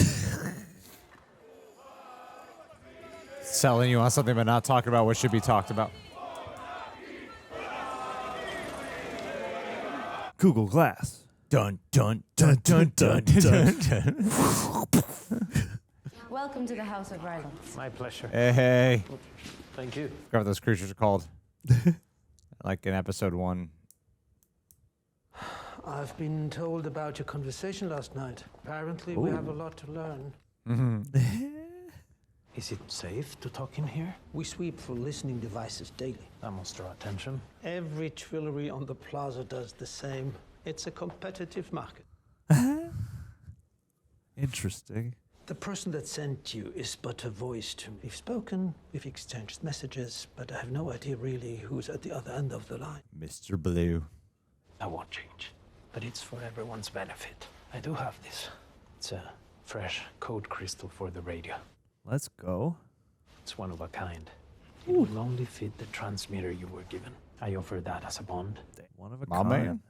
Selling you on something but not talking about what should be talked about. Google Glass. Dun, dun, dun, dun, dun, dun, dun. Welcome to the House of Rylance. My pleasure. Hey. Thank you. Forgot what those creatures are called. Like in episode 1. I've been told about your conversation last night. Apparently, we have a lot to learn. Is it safe to talk in here? We sweep for listening devices daily. That must draw attention. Every Trillery on the plaza does the same. It's a competitive market. Interesting. The person that sent you is but a voice to me. We've spoken, we've exchanged messages, but I have no idea really who's at the other end of the line. Mr. Blue. I won't change, but it's for everyone's benefit. I do have this. It's a fresh code crystal for the radio. Let's go. It's one of a kind. It will only fit the transmitter you were given. I offer that as a bond. One of a My kind. man.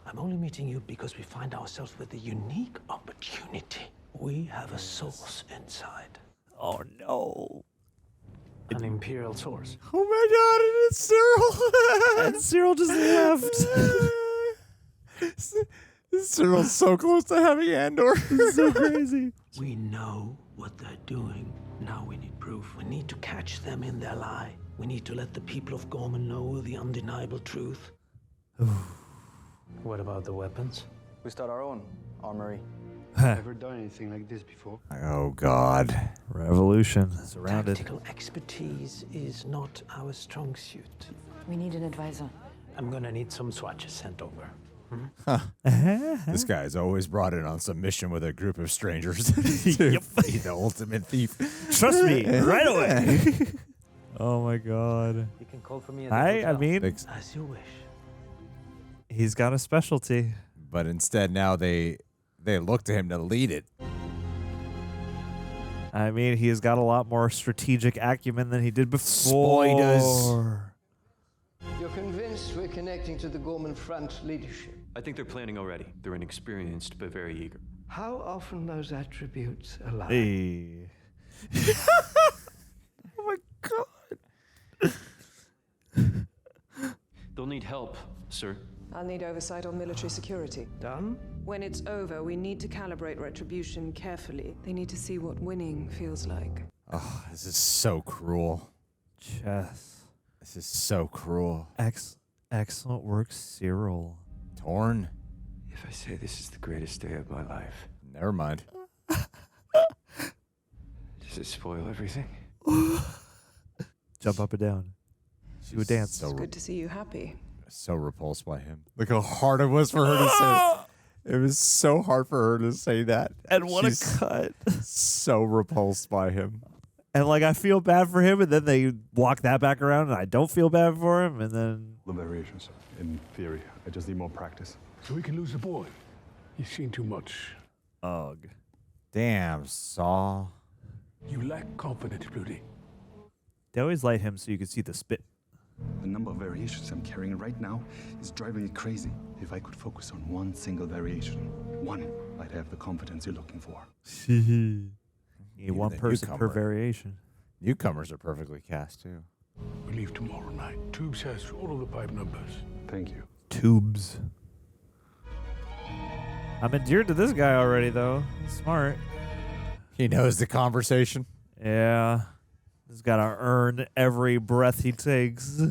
I'm only meeting you because we find ourselves with a unique opportunity. We have a source inside. Oh no. An imperial source. Oh my god, and it's Cyril. And Cyril just left. Cyril's so close to having Andor. It's so crazy. We know what they're doing. Now we need proof. We need to catch them in their lie. We need to let the people of Ghorman know the undeniable truth. What about the weapons? We start our own armory. Never done anything like this before. Oh god. Revolution. Surrounded. Tactical expertise is not our strong suit. We need an advisor. I'm gonna need some swatches sent over. This guy's always brought in on some mission with a group of strangers to be the ultimate thief. Trust me, right away. Oh my god. You can call for me at the I hotel. mean, As you wish. he's got a specialty. But instead now they look to him to lead it. I mean, he's got a lot more strategic acumen than he did before. Spiders. You're convinced we're connecting to the Ghorman front leadership? I think they're planning already. They're inexperienced, but very eager. How often those attributes align? Hey. Oh my god. They'll need help, sir. I'll need oversight on military security. Done? When it's over, we need to calibrate retribution carefully. They need to see what winning feels like. Oh, this is so cruel. Chess. This is so cruel. Excellent work, Cyril. Torn. If I say this is the greatest day of my life, Never mind. does it spoil everything? Jump up and down. She would dance. It's good to see you happy. So repulsed by him. Look how hard it was for her to say. It was so hard for her to say that. And what She's a cut. So repulsed by him. And like, I feel bad for him, and then they walk that back around, and I don't feel bad for him, and then... The variations, in theory. I just need more practice. So we can lose the boy. He's seen too much. Ugh. Damn, Saw. You lack confidence, Bloody. They always light him so you can see the spit. The number of variations I'm carrying right now is driving me crazy. If I could focus on one single variation, one, I'd have the confidence you're looking for. One person per variation. Newcomers are perfectly cast, too. We leave tomorrow night. Tubes has all of the pipe numbers. Thank you. Tubes. I'm endeared to this guy already, though. He's smart. He knows the conversation. Yeah. He's got to earn every breath he takes.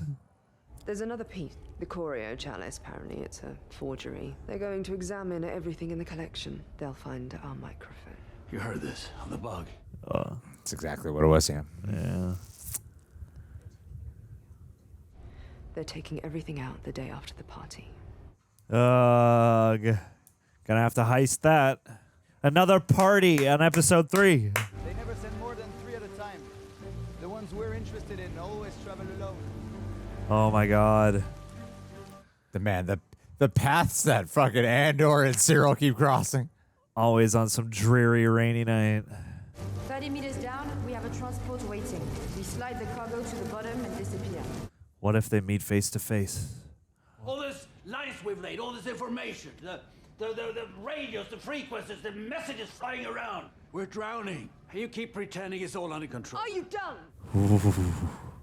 There's another piece. The Choreo chalice, apparently. It's a forgery. They're going to examine everything in the collection. They'll find our microphone. You heard this on the bug. That's exactly what it was, Sam. Yeah. They're taking everything out the day after the party. Gonna have to heist that. Another party on episode 3. They never send more than 3 at a time. The ones we're interested in always travel alone. Oh my god. The paths that fucking Andor and Cyril keep crossing. Always on some dreary rainy night. 30 meters down, we have a transport waiting. We slide the cargo to the bottom and disappear. What if they meet face to face? All this lines we've laid, all this information, the radios, the frequencies, the messages flying around. We're drowning. And you keep pretending it's all under control. Are you done?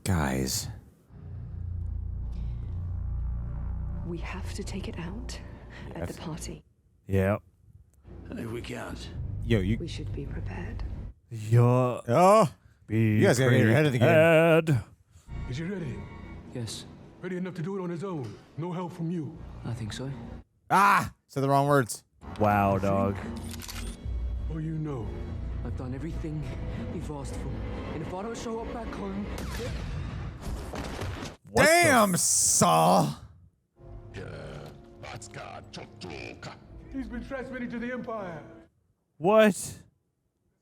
Guys. We have to take it out at the party. Yep. And if we can't, we should be prepared. You guys gotta get your head in the game. Is he ready? Yes. Ready enough to do it on his own. No help from you. I think so. Said the wrong words. Wow, dog. Oh, you know. I've done everything you've asked for. And if I don't show up back home... Damn, Saul. He's been transmitting to the Empire. What?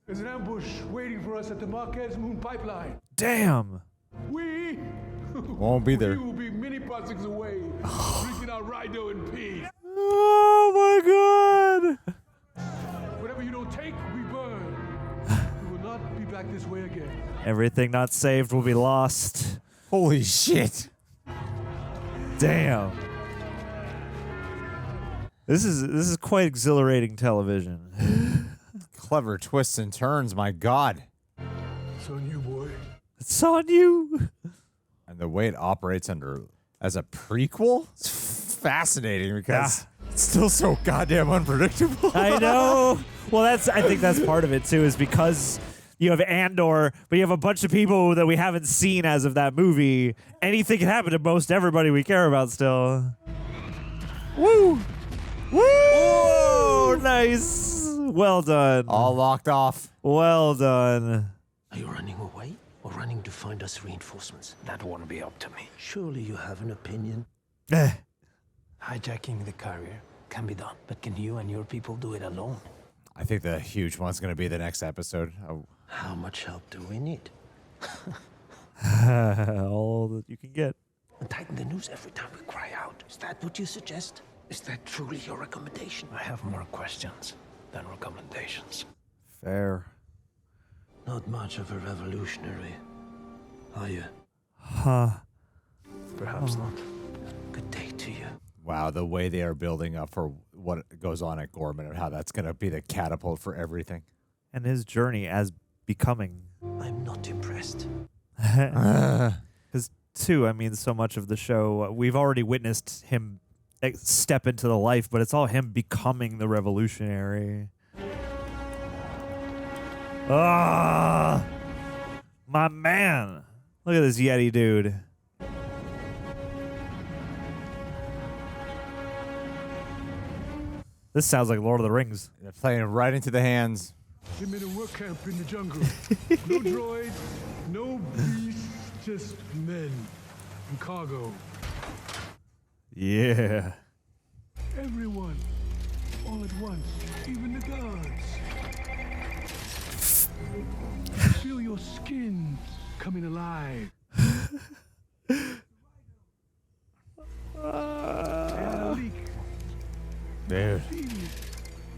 There's an ambush waiting for us at the Marquez Moon Pipeline. Damn. We Won't be there. We will be many passings away, drinking our Rido in peace. Oh my god. Whatever you don't take, we burn. We will not be back this way again. Everything not saved will be lost. Holy shit. Damn. This is quite exhilarating television. Clever twists and turns, my god. It's on you, boy. It's on you. And the way it operates as a prequel, it's fascinating because it's still so goddamn unpredictable. I know. Well, I think that's part of it too, is because you have Andor, but you have a bunch of people that we haven't seen as of that movie. Anything can happen to most everybody we care about still. Woo! Woo! Whoa, nice. Well done. All locked off. Well done. Are you running away or running to find us reinforcements? That won't be up to me. Surely you have an opinion. Hijacking the carrier can be done, but can you and your people do it alone? I think the huge one's going to be the next episode. How much help do we need? All that you can get. And tighten the news every time we cry out. Is that what you suggest? Is that truly your recommendation? I have more questions than recommendations. Fair. Not much of a revolutionary, are you? Huh. Perhaps not. Good day to you. Wow, the way they are building up for what goes on at Ghorman and how that's going to be the catapult for everything. And his journey as becoming. I'm not impressed. Because, too, I mean, so much of the show, we've already witnessed him step into the life, but it's all him becoming the revolutionary. Ah, my man. Look at this Yeti dude. This sounds like Lord of the Rings. They're playing right into the hands. Him in a work camp in the jungle. No droids, no beasts, just men and cargo. Yeah. Everyone, all at once, even the guards. Feel your skin coming alive. Dude.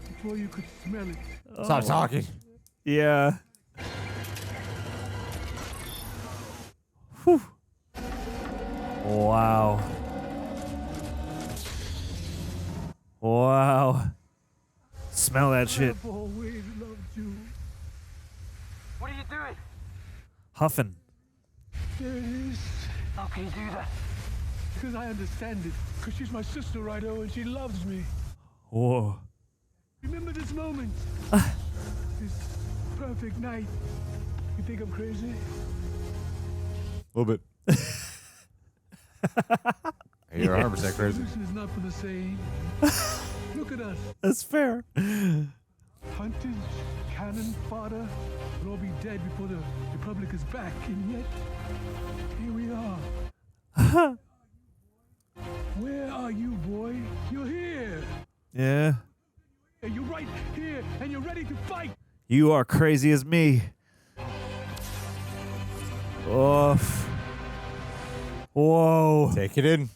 Before you could smell it. Stop talking. Yeah. Whew. Wow. Wow. Smell that shit. I've always loved you. What are you doing? Huffing. There it is. How can you do that? Because I understand it. Because she's my sister, Rido, and she loves me. Whoa. Remember this moment. This perfect night. You think I'm crazy? A little bit. You're 100% crazy. This is not for the same. Look at us. That's fair. Hunted, cannon fodder. We'll all be dead before the Republic is back, and yet here we are. Where are you, boy? You're here. Yeah. You're right here, and you're ready to fight. You are crazy as me. Oh. Whoa. Take it in.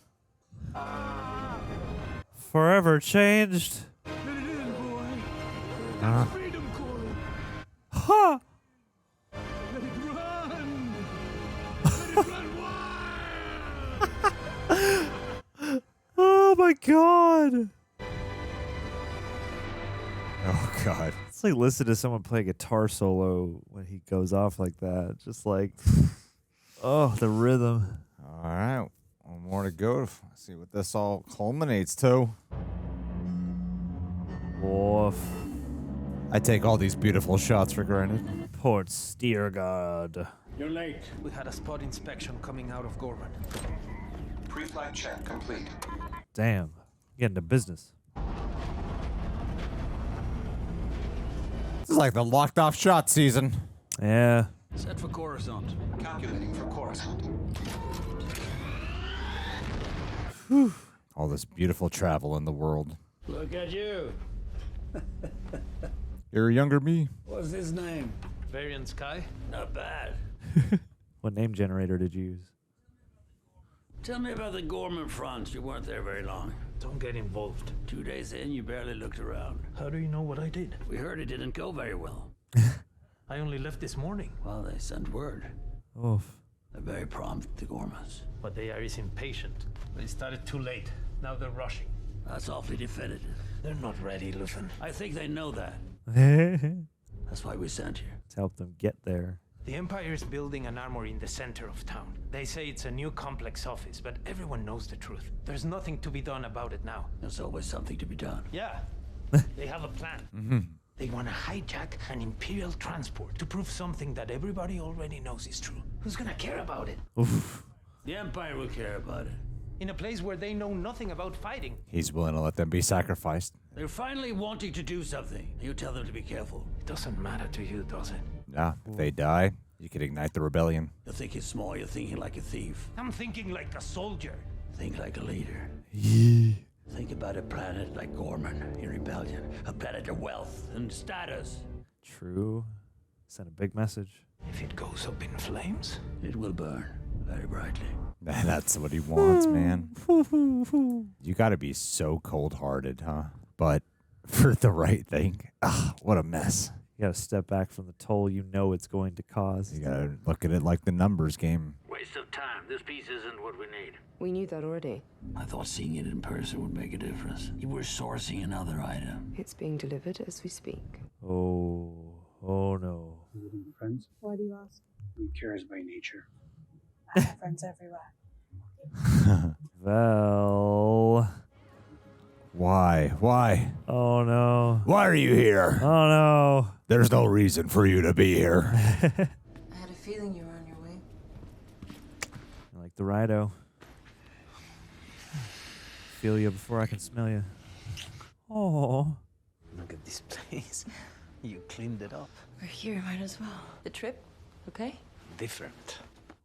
Forever changed. Let it in, boy. Uh. Freedom calling. Ha! Let it run. Let it run wild. Oh my god. Oh god. It's like listen to someone play a guitar solo when he goes off like that. Just like, oh, the rhythm. All right. One more to go. Let's see what this all culminates to. Woof. I take all these beautiful shots for granted. Port Steergard. You're late. We had a spot inspection coming out of Ghorman. Pre-flight check complete. Damn. Getting to business. This is like the locked off shot season. Yeah. Set for Coruscant. Calculating for Coruscant. Whew. All this beautiful travel in the world. Look at you. You're a younger me. What's his name? Varian Sky? Not bad. What name generator did you use? Tell me about the Ghorman front. You weren't there very long. Don't get involved. 2 days in, you barely looked around. How do you know what I did? We heard it didn't go very well. I only left this morning. Well, they sent word. Oof. They're very prompt, the Ghormans. But they are impatient. They started too late. Now they're rushing. That's awfully definitive. They're not ready, Luthen. I think they know that. To That's why we sent you. help them get there. The Empire is building an armory in the center of town. They say it's a new complex office, but everyone knows the truth. There's nothing to be done about it now. There's always something to be done. Yeah. They have a plan. Mm-hmm. They want to hijack an Imperial transport to prove something that everybody already knows is true. Who's gonna care about it? Oof. The Empire will care about it. In a place where they know nothing about fighting. He's willing to let them be sacrificed. They're finally wanting to do something. You tell them to be careful. It doesn't matter to you, does it? Nah, if they die, you could ignite the rebellion. You're thinking small, you're thinking like a thief. I'm thinking like a soldier. Think like a leader. Yeah. Think about a planet like Ghorman in rebellion. A planet of wealth and status. True. Send a big message. If it goes up in flames, it will burn very brightly. That's what he wants, man. You gotta be so cold-hearted, huh? But for the right thing, what a mess. You gotta step back from the toll you know it's going to cause. You gotta look at it like the numbers game. Waste of time. This piece isn't what we need. We knew that already. I thought seeing it in person would make a difference. You were sourcing another item. It's being delivered as we speak. Oh no. Friends? Why do you ask? I'm curious by nature. I have friends everywhere. Vel. Why? Oh no. Why are you here? Oh no. There's no reason for you to be here. I had a feeling you were on your way. I like the Rido. Feel you before I can smell you. Oh. look at this place. You cleaned it up. We're here, might as well. The trip, okay? Different.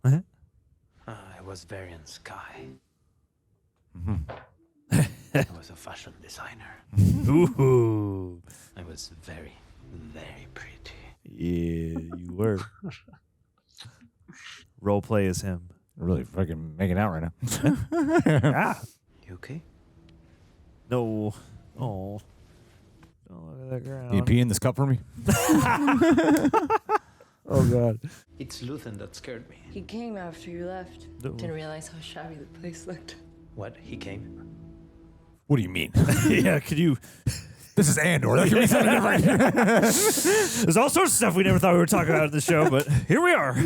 Uh-huh. It was Varian Sky. Mm-hmm. I was a fashion designer. Ooh. I was very, very pretty. Yeah, you were. Role play as him. Really fucking making out right now. Ah. You okay? No. Oh. Don't look at that ground. Can you pee in this cup for me? Oh, God. It's Luthen that scared me. He came after you left. No. Didn't realize how shabby the place looked. What? He came? What do you mean? Yeah, could you... This is Andor. That could be something different. There's all sorts of stuff we never thought we were talking about in the show, but here we are.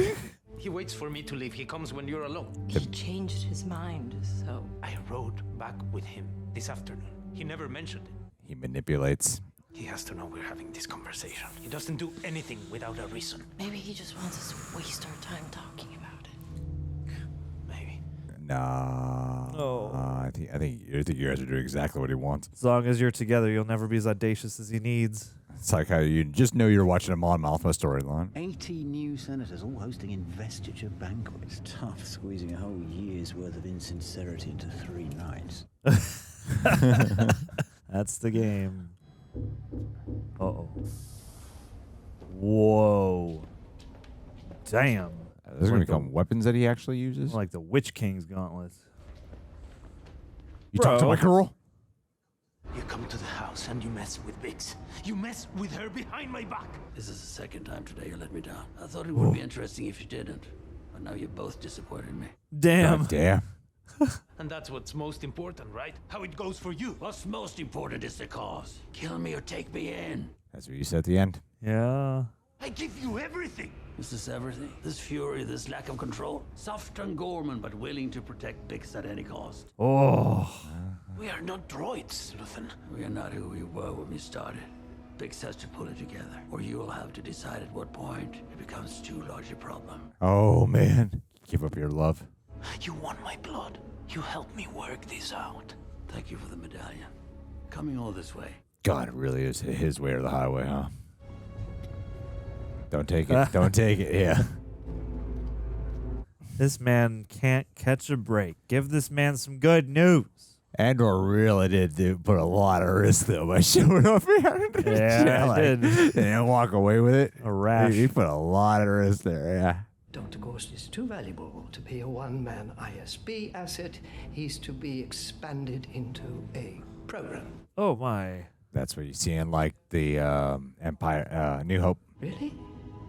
He waits for me to leave. He comes when you're alone. He changed his mind, so... I rode back with him this afternoon. He never mentioned it. He manipulates. He has to know we're having this conversation. He doesn't do anything without a reason. Maybe he just wants us to waste our time talking about it. Maybe. Nah. Oh. I think you guys are doing exactly what he wants. As long as you're together, you'll never be as audacious as he needs. It's like how you just know you're watching a Mon Mothma storyline. 80 new senators all hosting investiture banquets. Tough squeezing a whole year's worth of insincerity into 3 nights. That's the game. Uh-oh. Whoa. Damn. Those are going to become weapons that he actually uses? Like the Witch King's gauntlets. You talk to my girl? You come to the house and you mess with Biggs. You mess with her behind my back. This is the second time today you let me down. I thought it would be interesting if you didn't. But now you both disappointed me. Damn. God damn. And that's what's most important, right? How it goes for you. What's most important is the cause. Kill me or take me in. That's what you said at the end. Yeah. I give you everything. Is this everything? This fury, this lack of control? Soft and Ghorman, but willing to protect Biggs at any cost. Oh. We are not droids, Luthen. We are not who we were when we started. Biggs has to pull it together, or you will have to decide at what point it becomes too large a problem. Oh, man. Give up your love. You want my blood. You helped me work this out. Thank you for the medallion. Coming all this way. God, it really is his way or the highway, huh? Don't take it. Don't take it. Yeah. This man can't catch a break. Give this man some good news. Andor really did put a lot of risk, though, by showing up here. Yeah, I did. And walk away with it. A rash. He put a lot of risk there, yeah. Dr. Gorst is too valuable to be a one-man ISB asset. He's to be expanded into a program. Oh, my. That's what you see in, like, the Empire, New Hope. Really?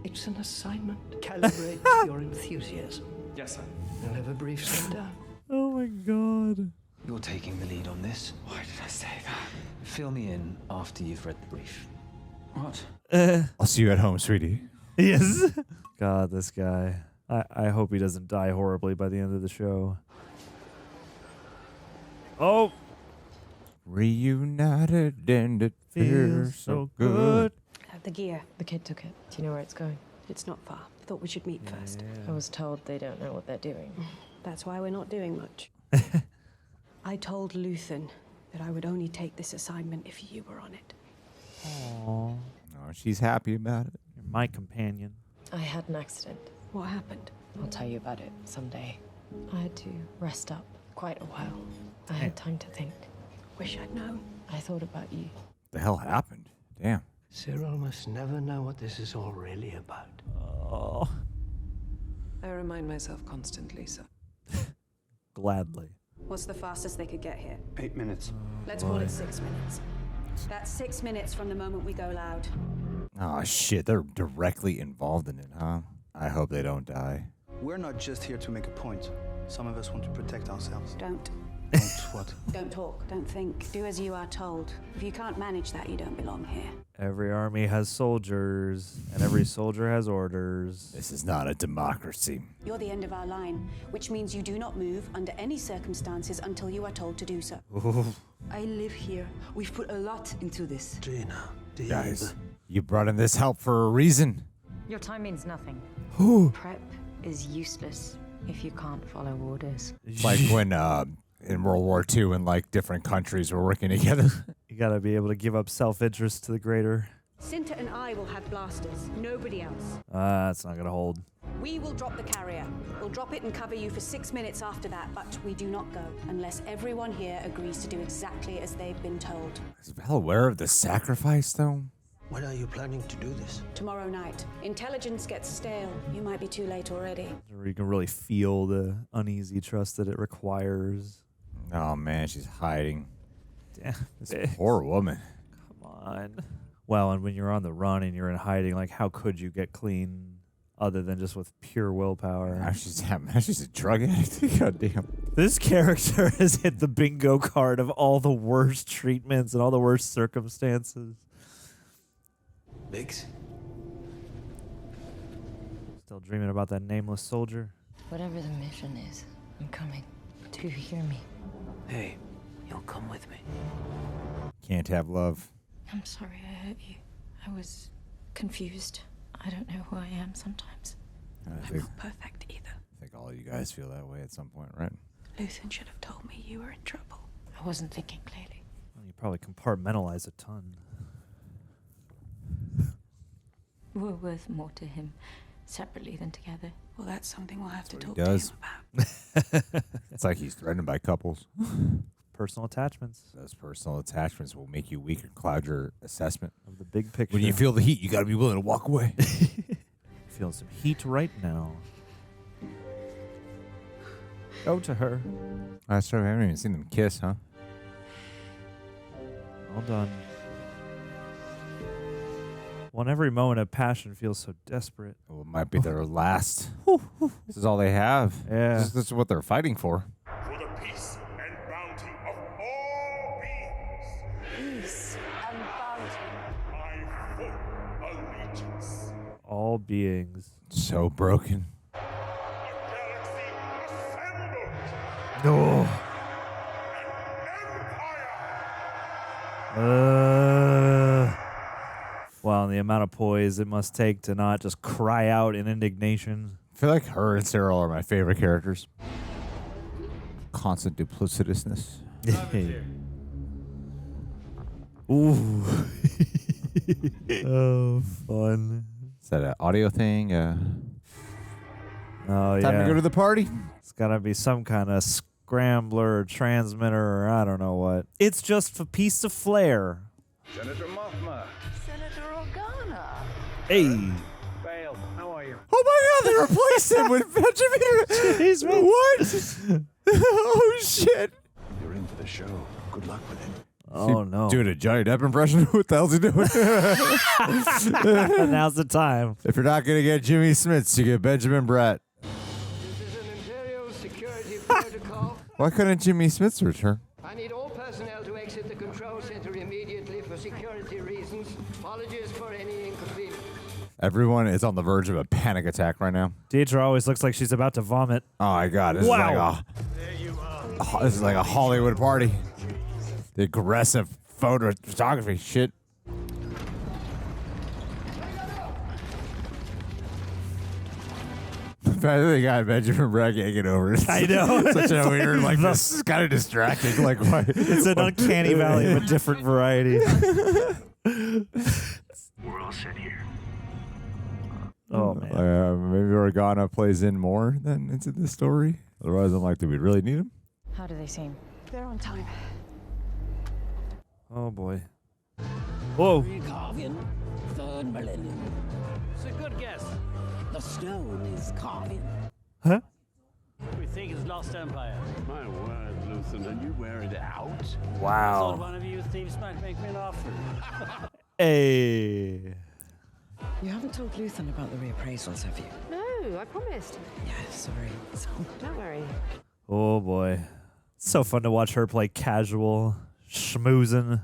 It's an assignment. Calibrate your enthusiasm. Yes, sir. I'll have a brief send-down. Oh, my God. You're taking the lead on this. Why did I say that? Fill me in after you've read the brief. What? I'll see you at home, sweetie. Yes. God, this guy. I hope he doesn't die horribly by the end of the show. Oh. Reunited and it feels so good. The gear. The kid took it. Do you know where it's going? It's not far. I thought we should meet first. I was told they don't know what they're doing. That's why we're not doing much. I told Luthen that I would only take this assignment if you were on it. Aww. Oh, she's happy about it. You're my companion. I had an accident. What happened? I'll tell you about it someday. I had to rest up quite a while. I had time to think. Wish I'd known. I thought about you. The hell happened? Damn. Cyril must never know what this is all really about. Oh. I remind myself constantly, sir. Gladly. What's the fastest they could get here? 8 minutes. Let's call it 6 minutes. That's 6 minutes from the moment we go loud. Oh, shit. They're directly involved in it, huh? I hope they don't die. We're not just here to make a point. Some of us want to protect ourselves. Don't. Don't what? Don't talk. Don't think. Do as you are told. If you can't manage that, you don't belong here. Every army has soldiers, and every soldier has orders. This is not a democracy. You're the end of our line, which means you do not move under any circumstances until you are told to do so. Ooh. I live here. We've put a lot into this. Gina, Guys, you brought in this help for a reason. Your time means nothing. Who? Prep is useless if you can't follow orders. Like when in World War II and like different countries were working together. You gotta be able to give up self-interest to the greater. Cinta and I will have blasters. Nobody else. That's not gonna hold. We will drop the carrier. We'll drop it and cover you for 6 minutes after that, but we do not go unless everyone here agrees to do exactly as they've been told. Is Vel aware of the sacrifice, though? When are you planning to do this? Tomorrow night. Intelligence gets stale. You might be too late already. Or you can really feel the uneasy trust that it requires. Oh, man, she's hiding. Damn, this poor woman. Come on. Well, and when you're on the run and you're in hiding, like, how could you get clean? other than just with pure willpower. Now she's a drug addict. God damn. This character has hit the bingo card of all the worst treatments and all the worst circumstances. Biggs? Still dreaming about that nameless soldier. Whatever the mission is, I'm coming. Do you hear me? Hey, you'll come with me. Can't have love. I'm sorry I hurt you. I was confused. I don't know who I am sometimes. I'm not perfect either. I think all you guys feel that way at some point, right? Luthen should have told me you were in trouble. I wasn't thinking clearly. Well, you probably compartmentalize a ton. We're worth more to him separately than together. Well, that's something we'll have to talk He does. to him about. It's like he's threatened by couples. Personal attachments. Those personal attachments will make you weak and cloud your assessment of the big picture. When you feel the heat, you got to be willing to walk away. Feeling some heat right now. Go to her. That's true. I haven't even seen them kiss, huh? Well done. Well, every moment of passion feels so desperate. Well, it might be their last. This is all they have. Yeah. This is what they're fighting for. For the peace and bounty of all beings. Peace and bounty. My full allegiance. All beings. So broken. No. Wow, the amount of poise it must take to not just cry out in indignation. I feel like her and Cyril are my favorite characters. Constant duplicitousness. Ooh. Oh, fun. Is that an audio thing? Oh, Time yeah. to go to the party? It's got to be some kind of scrambler or transmitter or I don't know what. It's just a piece of flair. Senator Mothma. Senator Organa. Hey. Vale, how are you? Oh my God, they replaced him with Benjamin. Jeez, what? Oh shit. You're in for the show. Good luck with it. Oh no. Doing a Johnny Depp impression? What the hell's he doing? Now's the time. If you're not going to get Jimmy Smits, you get Benjamin Bratt. This is an Imperial security protocol. Why couldn't Jimmy Smits return? I need all personnel to exit the control center immediately for security reasons. Apologies for any inconvenience. Everyone is on the verge of a panic attack right now. Deidre always looks like she's about to vomit. Oh my God. This is like a Hollywood party. The aggressive photography shit. They got Benjamin Bratt getting over it. I know. Such a weird, like, this is kind of distracting. Like, why? It's an uncanny valley of a different variety. We're all set here. Oh, man. Maybe Organa plays in more than into the story. Otherwise, I'm like, do we really need him? How do they seem? They're on time. Oh, boy. Whoa. Carvian, third millennium. It's a good guess. The stone is Carvian. Huh? We think it's Lost Empire. My word, Luthen, and you wear it out? Thought Wow. one of you thieves might make me an offer. Hey. You haven't told Luthen about the reappraisals, have you? No, I promised. Yeah, sorry. Don't worry. Oh, boy. It's so fun to watch her play casual, schmoozing.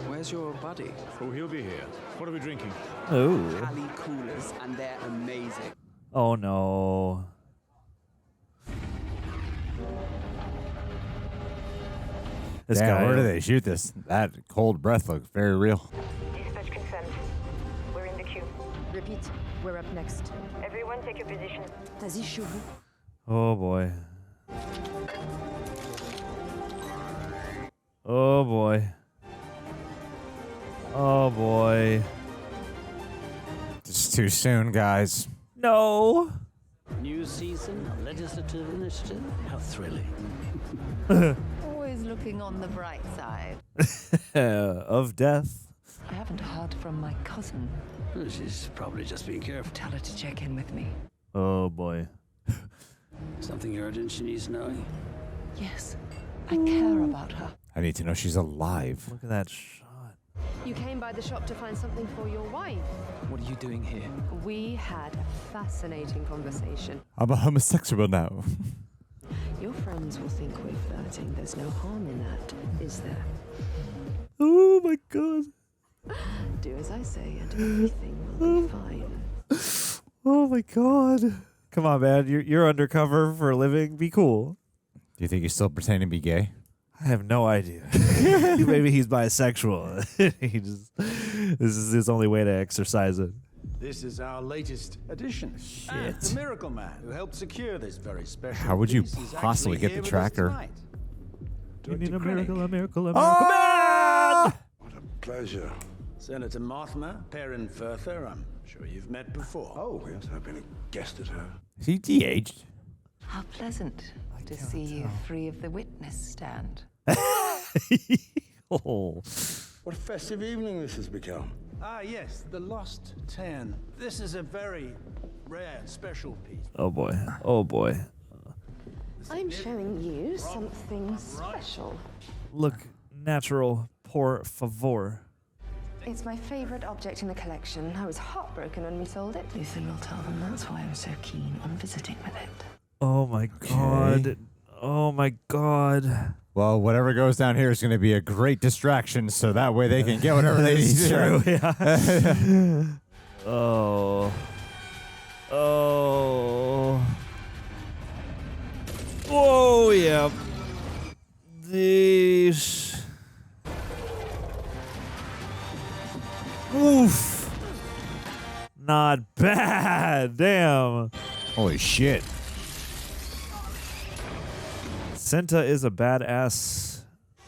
Where's your buddy? Oh, he'll be here. What are we drinking? Oh. Cali Coolers, and they're amazing. Oh, no. This Damn, guy. where do they shoot this? That cold breath looks very real. Dispatch consent. We're in the queue. Repeat, we're up next. Everyone take your position. Vas-y, cheveux. Oh, boy. Oh, boy. Oh, boy. It's too soon, guys. No. New season, a legislative initiative. How thrilling. Always looking on the bright side. Of death. I haven't heard from my cousin. She's probably just being careful. Tell her to check in with me. Oh, boy. Something urgent she needs knowing. Yes, I care about her. I need to know she's alive. Look at that shot. You came by the shop to find something for your wife. What are you doing here? We had a fascinating conversation. I'm a homosexual now. Your friends will think we're flirting. There's no harm in that, is there? Oh my god. Do as I say and everything will be fine. Oh my god. Come on, man. You're undercover for a living. Be cool. Do you think he's still pretending to be gay? I have no idea. Maybe he's bisexual. This is his only way to exercise it. This is our latest addition. Shit. The Miracle Man, who helped secure this very special. How would you piece, is possibly actually get here the with us tracker? tonight. You need Dr. a miracle, Krennic. a miracle, a miracle, man! What a pleasure. Senator Mothma, Perrin Further, I'm sure you've met before. Oh, yes, I've been a guest at her. Is he de-aged? How pleasant to see you free of the witness stand. Oh. What a festive evening this has become. Ah, yes, the Lost 10. This is a very rare and special piece. Oh boy. Oh boy. I'm showing you something special. Look natural, por favor. It's my favorite object in the collection. I was heartbroken when we sold it. Luthen will tell them that's why I'm so keen on visiting with it. Oh my god. Oh my god. Well, whatever goes down here is going to be a great distraction, so that way they can get whatever they need. It's true, yeah. Oh. Oh. Oh, yeah. These. Oof. Not bad. Damn. Holy shit. Cinta is a badass.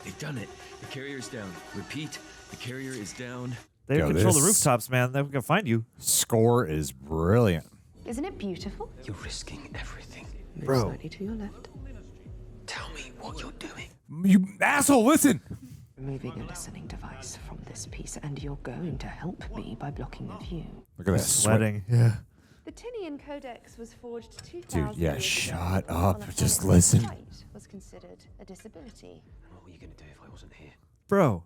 They've done it. The carrier's down. Repeat, the carrier is down. They control the rooftops, man. They can find you. Score is brilliant. Isn't it beautiful? You're risking everything. Move Bro. slightly to your left. Tell me what you're doing. You asshole, listen! Removing a listening device from this piece, and you're going to help me by blocking the view. Look at that Sweating. Yeah. The Tinian Codex was forged 2,000 Dude, yeah, years shut ago up. on a Just planet where listen. sight was considered a disability. What were you going to do if I wasn't here? Bro.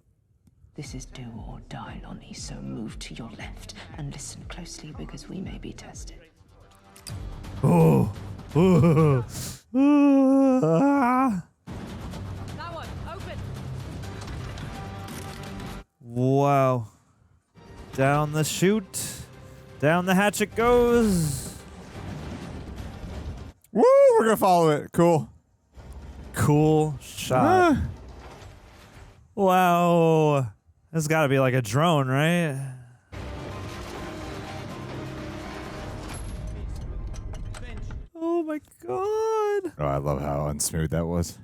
This is do or die, Lonnie, so move to your left and listen closely because we may be tested. Oh. Oh. Ah. That one, open! Wow. Down the chute. Down the hatch it goes. Woo! We're going to follow it. Cool. Cool shot. Wow. This has got to be like a drone, right? Oh my god. Oh, I love how unsmooth that was.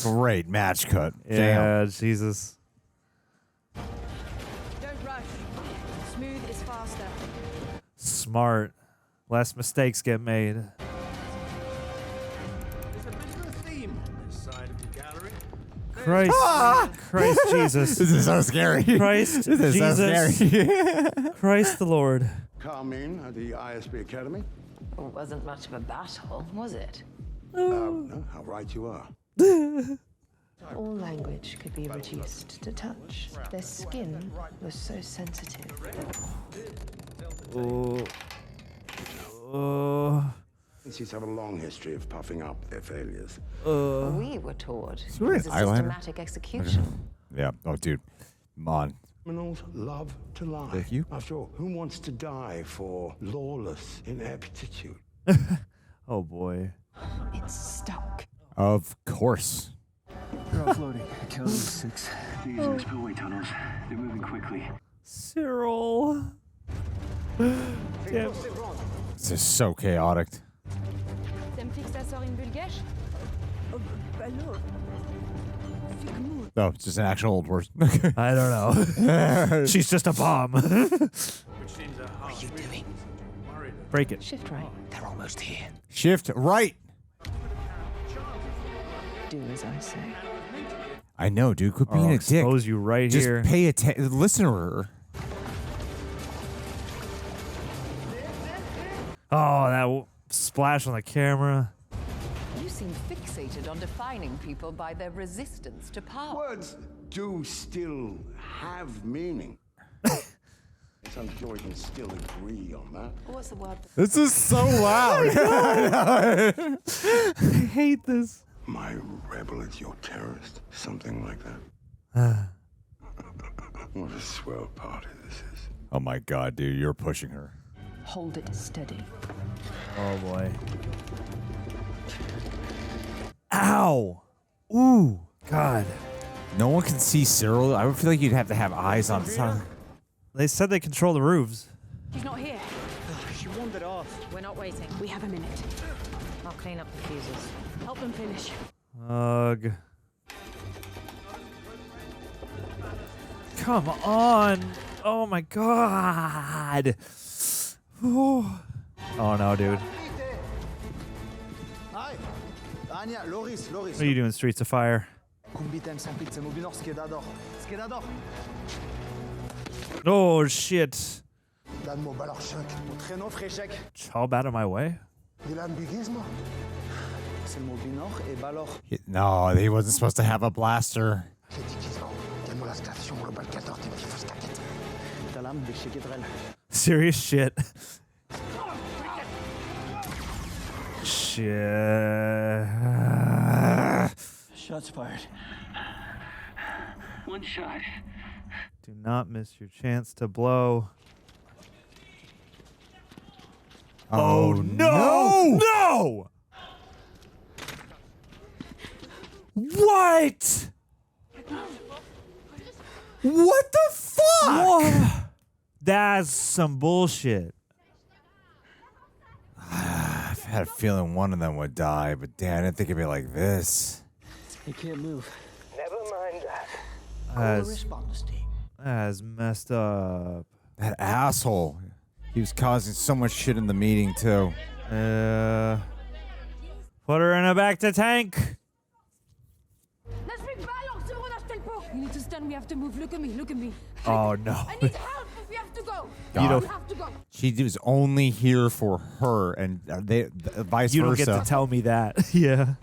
Great match cut. Yeah, Damn. Jesus. Don't rush. Smooth is faster. Smart. Less mistakes get made. There's a bit of a theme on this side of the gallery. Christ. Christ Jesus. This is so scary. Christ This is Jesus. so scary. Christ the Lord. Carmine at the ISB Academy. Well, it wasn't much of a battle, was it? No, how right you are. All language could be reduced to touch. Their skin was so sensitive. Oh. Oh. These have a long history of puffing up their failures. We were taught it wearing was a eyeliner? systematic execution. Yeah. Oh, dude. Mon. Criminals love to lie. Thank you. After all, who wants to die for lawless ineptitude? Oh boy. It's stuck. Of course. They're offloading. Kelly 6. They're using the spillway tunnels. They're moving quickly. Cyril. Damn. This is so chaotic. No, it's just an actual old word. I don't know. She's just a bomb. What are you doing? Break it. Shift right. They're almost here. Shift right. Do as I say. I know, dude. Quit I'll being a dick. expose you right Just here. pay attention. Listen to her. Oh, that splash on the camera. You seem fixated on defining people by their resistance to power. Words do still have meaning. I'm sure we can still agree on that. What's the word? This is so loud. I hate this. My rebel is your terrorist. Something like that. What a swell party this is. Oh my god, dude, you're pushing her. Hold it steady. Oh boy. Ow! Ooh, God. No one can see Cyril. I would feel like you'd have to have eyes on something. They said they control the roofs. She's not here. She wandered off. We're not waiting. We have a minute. I'll clean up the fuses. Help them finish. Ugh. Come on. Oh my God. Oh no, dude. What are you doing, Streets of Fire? Oh shit. How bad am I way? No, he wasn't supposed to have a blaster. Serious shit. Shit. Shots fired. One shot. Do not miss your chance to blow. Oh no! No! What? What the fuck? Whoa. That's some bullshit. I've had a feeling one of them would die, but damn, I didn't think it'd be like this. He can't move. Never mind that. That's messed up. That asshole. He was causing so much shit in the meeting, too. Put her in a back to tank. You need to stand. We have to move. Look at me. Look at me. Oh no. I need help. We have to go. You don't. We have to go. She was only here for her, and they vice You versa. don't get to tell me that. Yeah.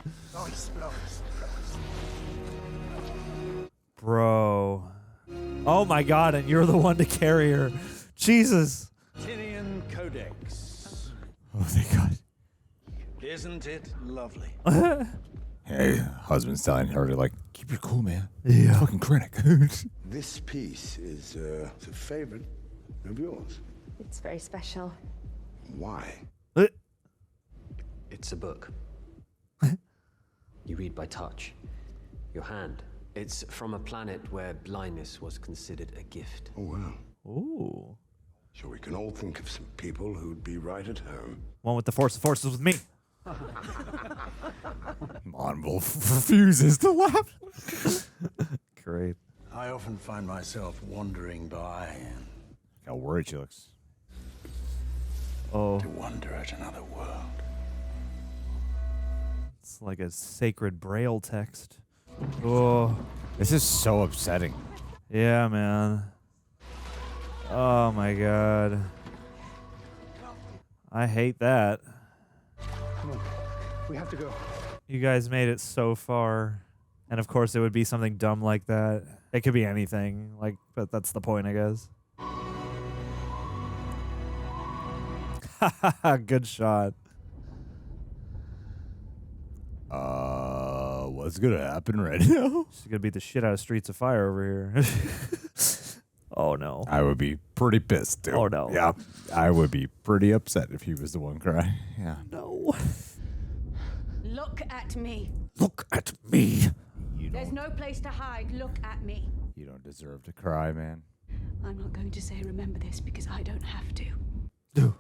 Bro. Oh my God, and you're the one to carry her. Jesus. Tinian Codex. Oh, thank God. Isn't it lovely? Hey, husband's telling her to, like, keep your cool, man. Yeah. Fucking Krennic. This piece is a favorite of yours. It's very special. Why? It's a book. You read by touch. Your hand. It's from a planet where blindness was considered a gift. Oh, wow. Ooh. So we can all think of some people who'd be right at home. One with the force. The force is with me. Mon refuses to laugh. Great. I often find myself wandering by and How worried she looks. Oh. to wonder at another world. It's like a sacred braille text. Oh. This is so upsetting. Yeah, man. Oh my God. I hate that. Come on. We have to go. You guys made it so far. And of course it would be something dumb like that. It could be anything, like, but that's the point, I guess. Good shot. What's gonna happen right now? She's gonna beat the shit out of Streets of Fire over here. Oh no. I would be pretty pissed, too. Oh no. Yeah. I would be pretty upset if he was the one crying. Yeah. No. Look at me. Look at me. There's no place to hide. Look at me. You don't deserve to cry, man. I'm not going to say remember this because I don't have to.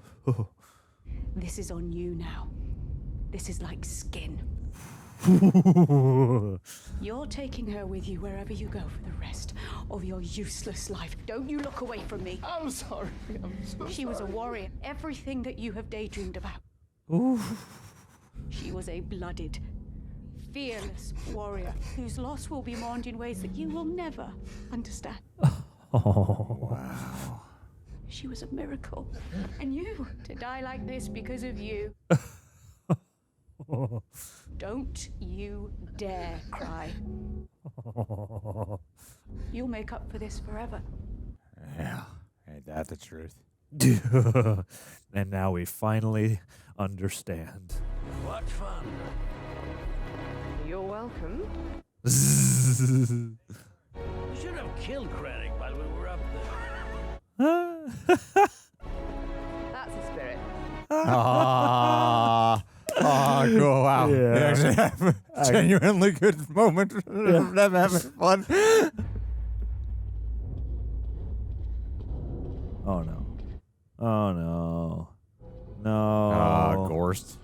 This is on you now. This is like skin. You're taking her with you wherever you go for the rest of your useless life. Don't you look away from me. I'm sorry. She was a warrior. Everything that you have daydreamed about. Ooh. She was a blooded, fearless warrior whose loss will be mourned in ways that you will never understand. Oh. Wow. She was a miracle. And you, to die like this because of you. Don't you dare cry. You'll make up for this forever. Yeah, ain't that the truth? And now we finally understand. What fun. You're welcome. You should have killed Krennic while we were up there. That's the spirit. Ah, cool. Wow. Yeah. You actually have a genuinely good moment. I'm having fun. Oh no. Oh no. No. Ah, Gorst.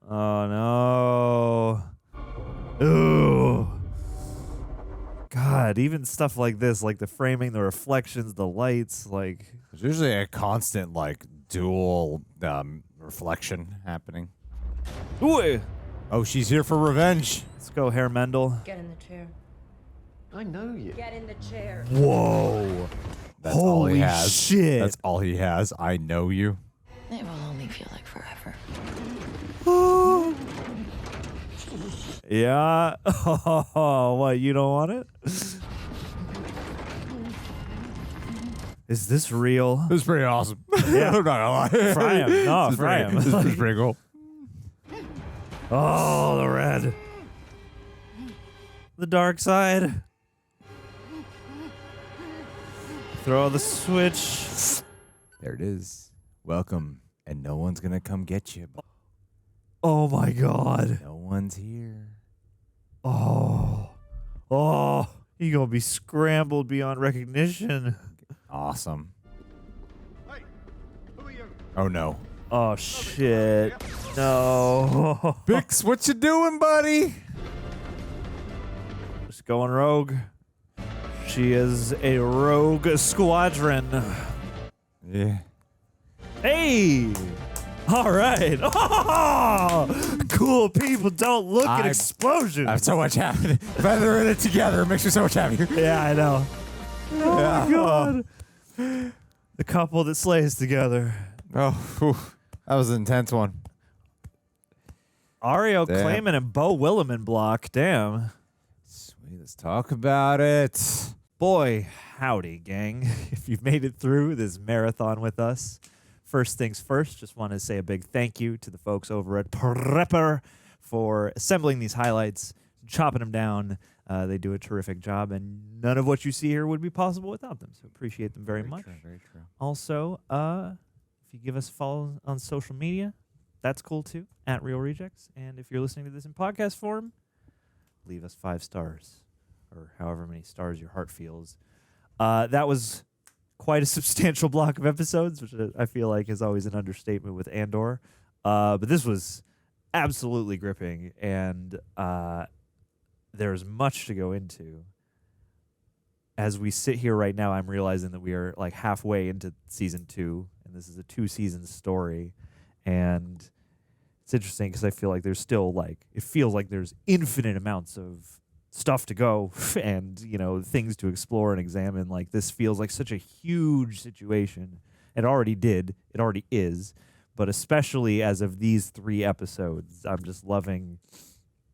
Oh no. Ooh. God, even stuff like this, like the framing, the reflections, the lights, like There's usually a constant, like, dual reflection happening. Ooh. Oh, she's here for revenge. Let's go, Herr Mendel. Get in the chair. I know you. Get in the chair. Whoa. That's all he Holy has. shit. That's all he has. I know you. It will only feel like forever. Yeah. Oh, what, you don't want it? Is this real? This is pretty awesome. Yeah. I'm not gonna lie. Fry him. No, This is fry pretty- him. This is pretty cool. Oh, the red. The dark side. Throw the switch. There it is. Welcome. And no one's gonna come get you. Oh my god. No one's here. Oh. Oh. You're going to be scrambled beyond recognition. Awesome. Oh no. Oh shit. No. Bix, what you doing, buddy? Just going rogue. She is a rogue squadron. Yeah. Hey! All right. Oh, cool people don't look at explosions. I have so much happening. Feather in it together. It makes me so much happier. Yeah, I know. Oh Yeah. my god. The couple that slays together. Oh, whew. That was an intense one. Ario Damn. Clayman and Bo Williman block. Damn. Sweet. Let's talk about it. Boy, howdy, gang. If you've made it through this marathon with us, first things first, just want to say a big thank you to the folks over at Prepper for assembling these highlights, chopping them down. They do a terrific job, and none of what you see here would be possible without them. So appreciate them very much. True, very true. Also, if you give us a follow on social media, that's cool too, at Real Rejects. And if you're listening to this in podcast form, leave us 5 stars, or however many stars your heart feels. That was quite a substantial block of episodes, which I feel like is always an understatement with Andor. But this was absolutely gripping, and there's much to go into. As we sit here right now, I'm realizing that we are like halfway into season 2, and this is a 2-season story. And it's interesting because I feel like there's still it feels like there's infinite amounts of stuff to go and, things to explore and examine. Like, this feels like such a huge situation. It already is, but especially as of these 3 episodes, I'm just loving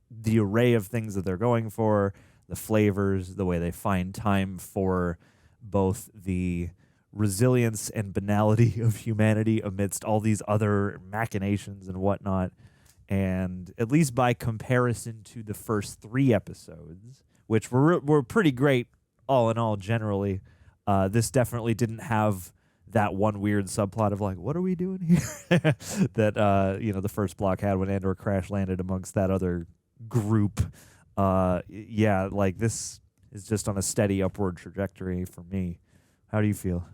the array of things that they're going for, the flavors, the way they find time for both the resilience and banality of humanity amidst all these other machinations and whatnot. And at least by comparison to the first 3 episodes, which were pretty great all in all generally, this definitely didn't have that one weird subplot of what are we doing here? That the first block had when Andor crash landed amongst that other group. This is just on a steady upward trajectory for me. How do you feel?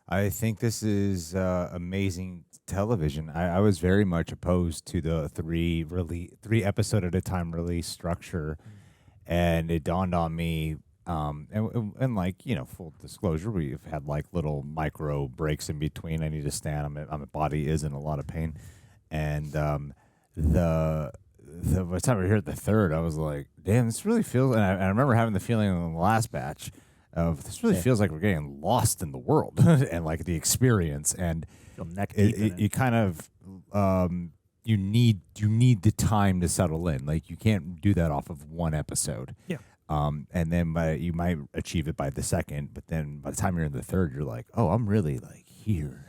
I think this is amazing television. I was very much opposed to the 3 episode at a time release structure, and it dawned on me. And full disclosure, we've had little micro breaks in between. I need to stand. My body is in a lot of pain, and by the time we were here at the 3rd, I was like, damn, this really feels. And I remember having the feeling in the last batch of this really feels like we're getting lost in the world and the experience. And feel neck deep in it. You kind of you need the time to settle in. Like, you can't do that off of one episode. Yeah. And then you might achieve it by the second, but then by the time you're in the third, you're like, oh, I'm really like here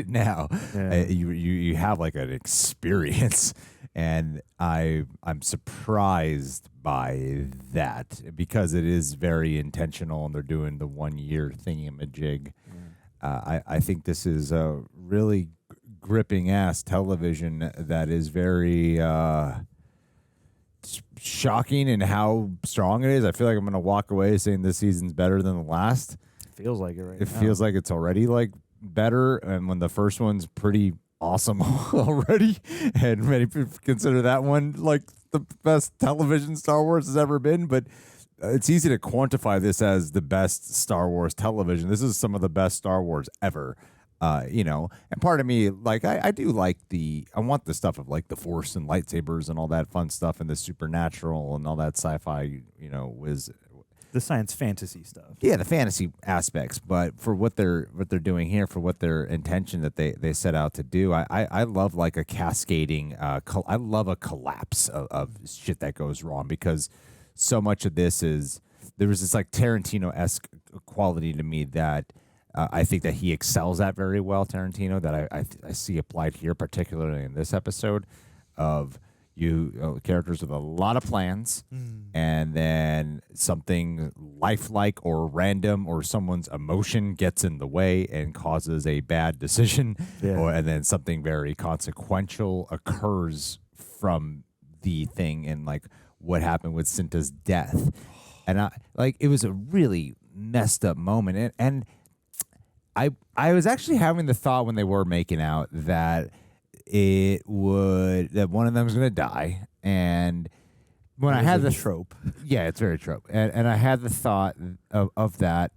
now. Yeah. You have like an experience, and I'm surprised by that because it is very intentional, and they're doing the 1 year thingamajig. I think this is a really gripping ass television that is very shocking in how strong it is. I feel like I'm going to walk away saying this season's better than the last. Feels like it right It now. feels like it's already like better, and when the first one's pretty awesome already, and many people consider that one like the best television Star Wars has ever been, but it's easy to quantify this as the best Star Wars television. This is some of the best Star Wars ever. And part of me, like, I do like I want the stuff of like the Force and lightsabers and all that fun stuff and the supernatural and all that sci-fi, was the science fantasy stuff. Yeah, the fantasy aspects. But for what they're doing here, for what their intention that they set out to do, I love like a cascading. I love a collapse of shit that goes wrong, because so much of this there was this like Tarantino-esque quality to me that. I think that he excels at very well, Tarantino, that I see applied here, particularly in this episode, of characters with a lot of plans, and then something lifelike or random or someone's emotion gets in the way and causes a bad decision, and then something very consequential occurs from the thing, and like what happened with Cinta's death. And it was a really messed up moment, and I was actually having the thought when they were making out that that one of them was going to die, and when I had the trope, it's very trope, and I had the thought of that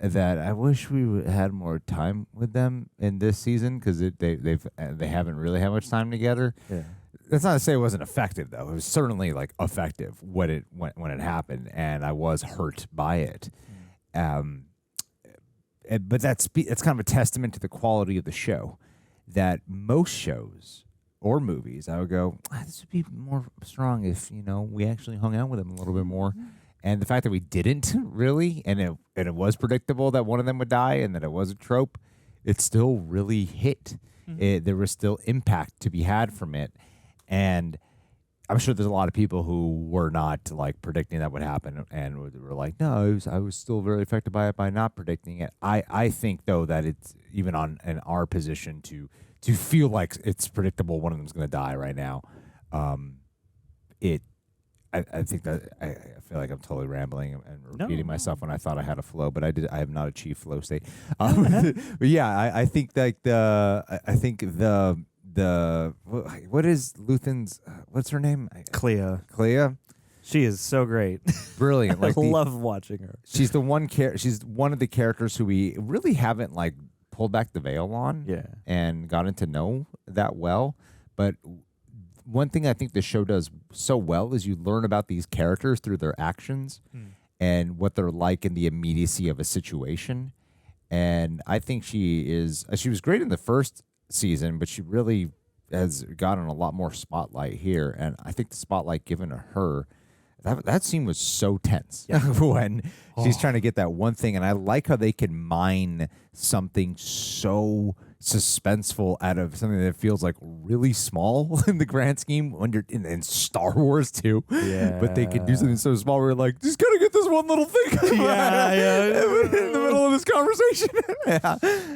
I wish we had more time with them in this season, because they haven't really had much time together. Yeah. That's not to say it wasn't effective, though. It was certainly like effective when it happened, and I was hurt by it. But that's kind of a testament to the quality of the show, that most shows or movies, I would go, this would be more strong if, we actually hung out with them a little bit more. And the fact that we didn't really, and it was predictable that one of them would die and that it was a trope, it still really hit. There was still impact to be had from it. And I'm sure there's a lot of people who were not like predicting that would happen and were like, no, I was still very affected by it by not predicting it. I think, though, that it's even in our position to feel like it's predictable one of them's going to die right now. I think that I feel like I'm totally rambling and repeating myself when I thought I had a flow, but I have not achieved flow state. But yeah, I think like what is Luthen's, what's her name? Kleya. She is so great. Brilliant. Like I love watching her. She's she's one of the characters who we really haven't like pulled back the veil on and gotten to know that well. But one thing I think the show does so well is you learn about these characters through their actions and what they're like in the immediacy of a situation. And I think she was great in the first season, but she really has gotten a lot more spotlight here, and I think the spotlight given to her, that scene was so tense when she's trying to get that one thing, and I like how they can mine something so suspenseful out of something that feels like really small in the grand scheme under in Star Wars too. Yeah. But they can do something so small where you're like, just gotta get this one little thing in the middle of this conversation.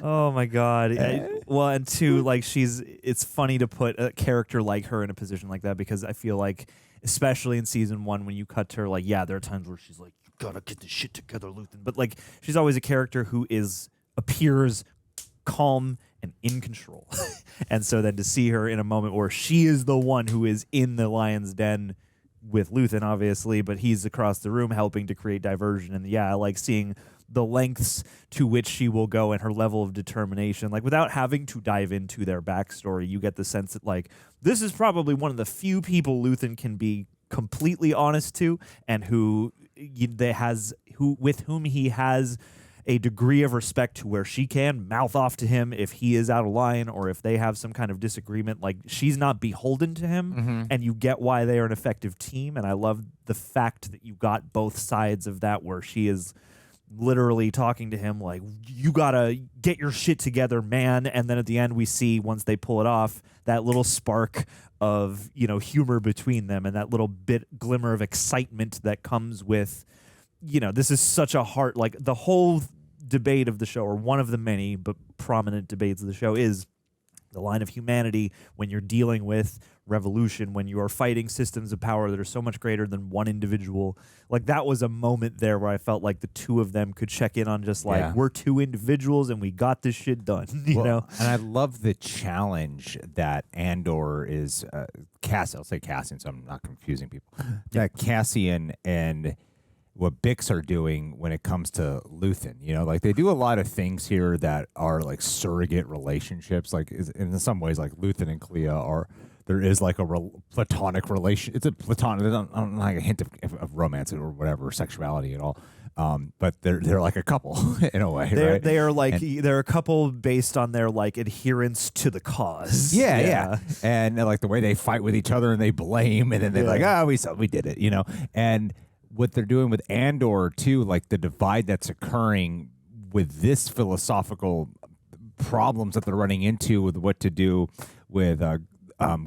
Oh my God. And two, like it's funny to put a character like her in a position like that, because I feel like, especially in season 1, when you cut to her, like, there are times where she's like, you gotta get this shit together, Luthen. But like, she's always a character who appears calm and in control. And so then to see her in a moment where she is the one who is in the lion's den with Luthen, obviously, but he's across the room helping to create diversion. And I like seeing the lengths to which she will go and her level of determination. Like, without having to dive into their backstory, you get the sense that, like, this is probably one of the few people Luthen can be completely honest to, and with whom he has a degree of respect to where she can mouth off to him if he is out of line or if they have some kind of disagreement. Like, she's not beholden to him, and you get why they are an effective team. And I love the fact that you got both sides of that, where she is literally talking to him like, you gotta get your shit together, man. And then at the end we see, once they pull it off, that little spark of, you know, humor between them, and that little bit glimmer of excitement that comes with, you know, this is such a heart, like the whole debate of the show, or one of the many but prominent debates of the show, is the line of humanity when you're dealing with revolution, when you are fighting systems of power that are so much greater than one individual. Like, that was a moment there where I felt like the two of them could check in on just like, we're two individuals and we got this shit done, you know? And I love the challenge that Andor is, I'll say Cassian, so I'm not confusing people, that Cassian and what Bix are doing when it comes to Luthen. You know, like, they do a lot of things here that are like surrogate relationships. Like, in some ways, like Luthen and Kleya are, there is like a platonic relation. It's a platonic, there's not like a hint of romance or whatever, or sexuality at all. But they're like a couple in a way, right? They are like, they're a couple based on their like adherence to the cause. Yeah. And like the way they fight with each other and they blame, and then they're like, we did it, you know? And what they're doing with Andor too, like the divide that's occurring with this philosophical problems that they're running into with what to do with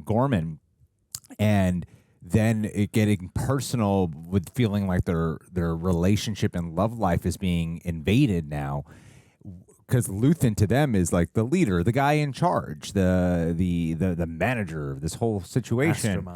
Ghorman, and then it getting personal with feeling like their relationship and love life is being invaded now, because Luthen to them is like the leader, the guy in charge, the manager of this whole situation.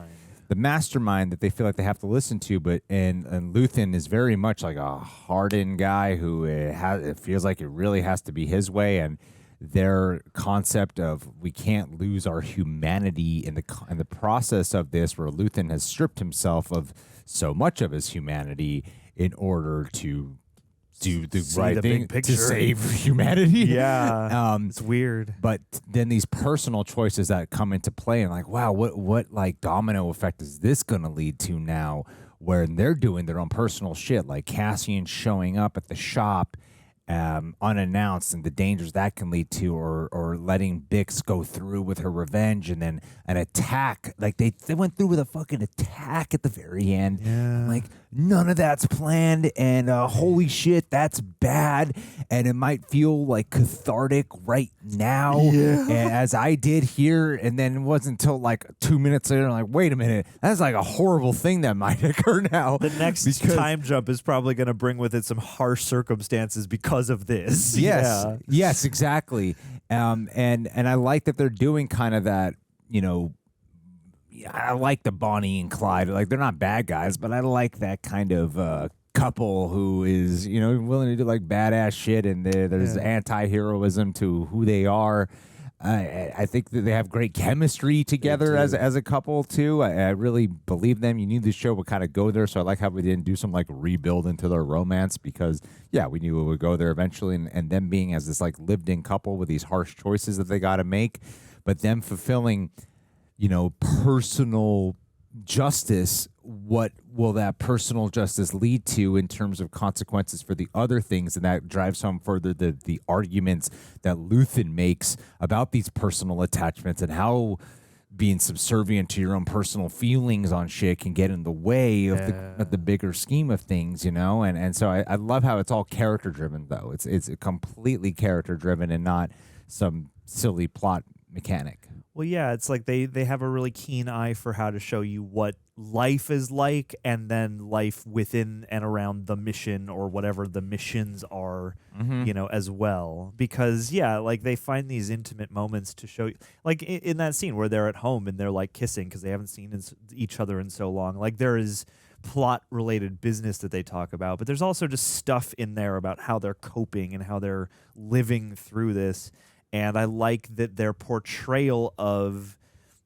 The mastermind that they feel like they have to listen to, but and Luthen is very much like a hardened guy who it feels like it really has to be his way, and their concept of we can't lose our humanity in the process of this, where Luthen has stripped himself of so much of his humanity in order to do the right thing to save humanity. Yeah, it's weird. But then these personal choices that come into play, and like, wow, what like domino effect is this going to lead to now, where they're doing their own personal shit, like Cassian showing up at the shop unannounced, and the dangers that can lead to, or letting Bix go through with her revenge, and then an attack. Like they went through with a fucking attack at the very end. Yeah. Like, none of that's planned, and holy shit, that's bad. And it might feel like cathartic right now, as I did here, and then it wasn't until like 2 minutes later, I'm like, wait a minute, that's like a horrible thing that might occur now. The next time jump is probably going to bring with it some harsh circumstances because of this. Yes, exactly. And I like that they're doing kind of that, you know, I like the Bonnie and Clyde. Like, they're not bad guys, but I like that kind of couple who is, you know, willing to do like badass shit, and there's anti-heroism to who they are. I think that they have great chemistry together as a couple too. I really believe them. You knew the show would kind of go there, so I like how we didn't do some like rebuild into their romance, because we knew it would go there eventually, and them being as this like lived-in couple with these harsh choices that they got to make, but them fulfilling, you know, personal justice. What will that personal justice lead to in terms of consequences for the other things? And that drives home further the arguments that Luthen makes about these personal attachments, and how being subservient to your own personal feelings on shit can get in the way of the bigger scheme of things, you know? And so I love how it's all character driven, though. It's completely character driven and not some silly plot mechanic. Well, yeah, it's like they have a really keen eye for how to show you what life is like, and then life within and around the mission, or whatever the missions are, you know, as well. Because, like they find these intimate moments to show you, like in that scene where they're at home and they're like kissing because they haven't seen each other in so long. Like, there is plot-related business that they talk about, but there's also just stuff in there about how they're coping and how they're living through this. And I like that their portrayal of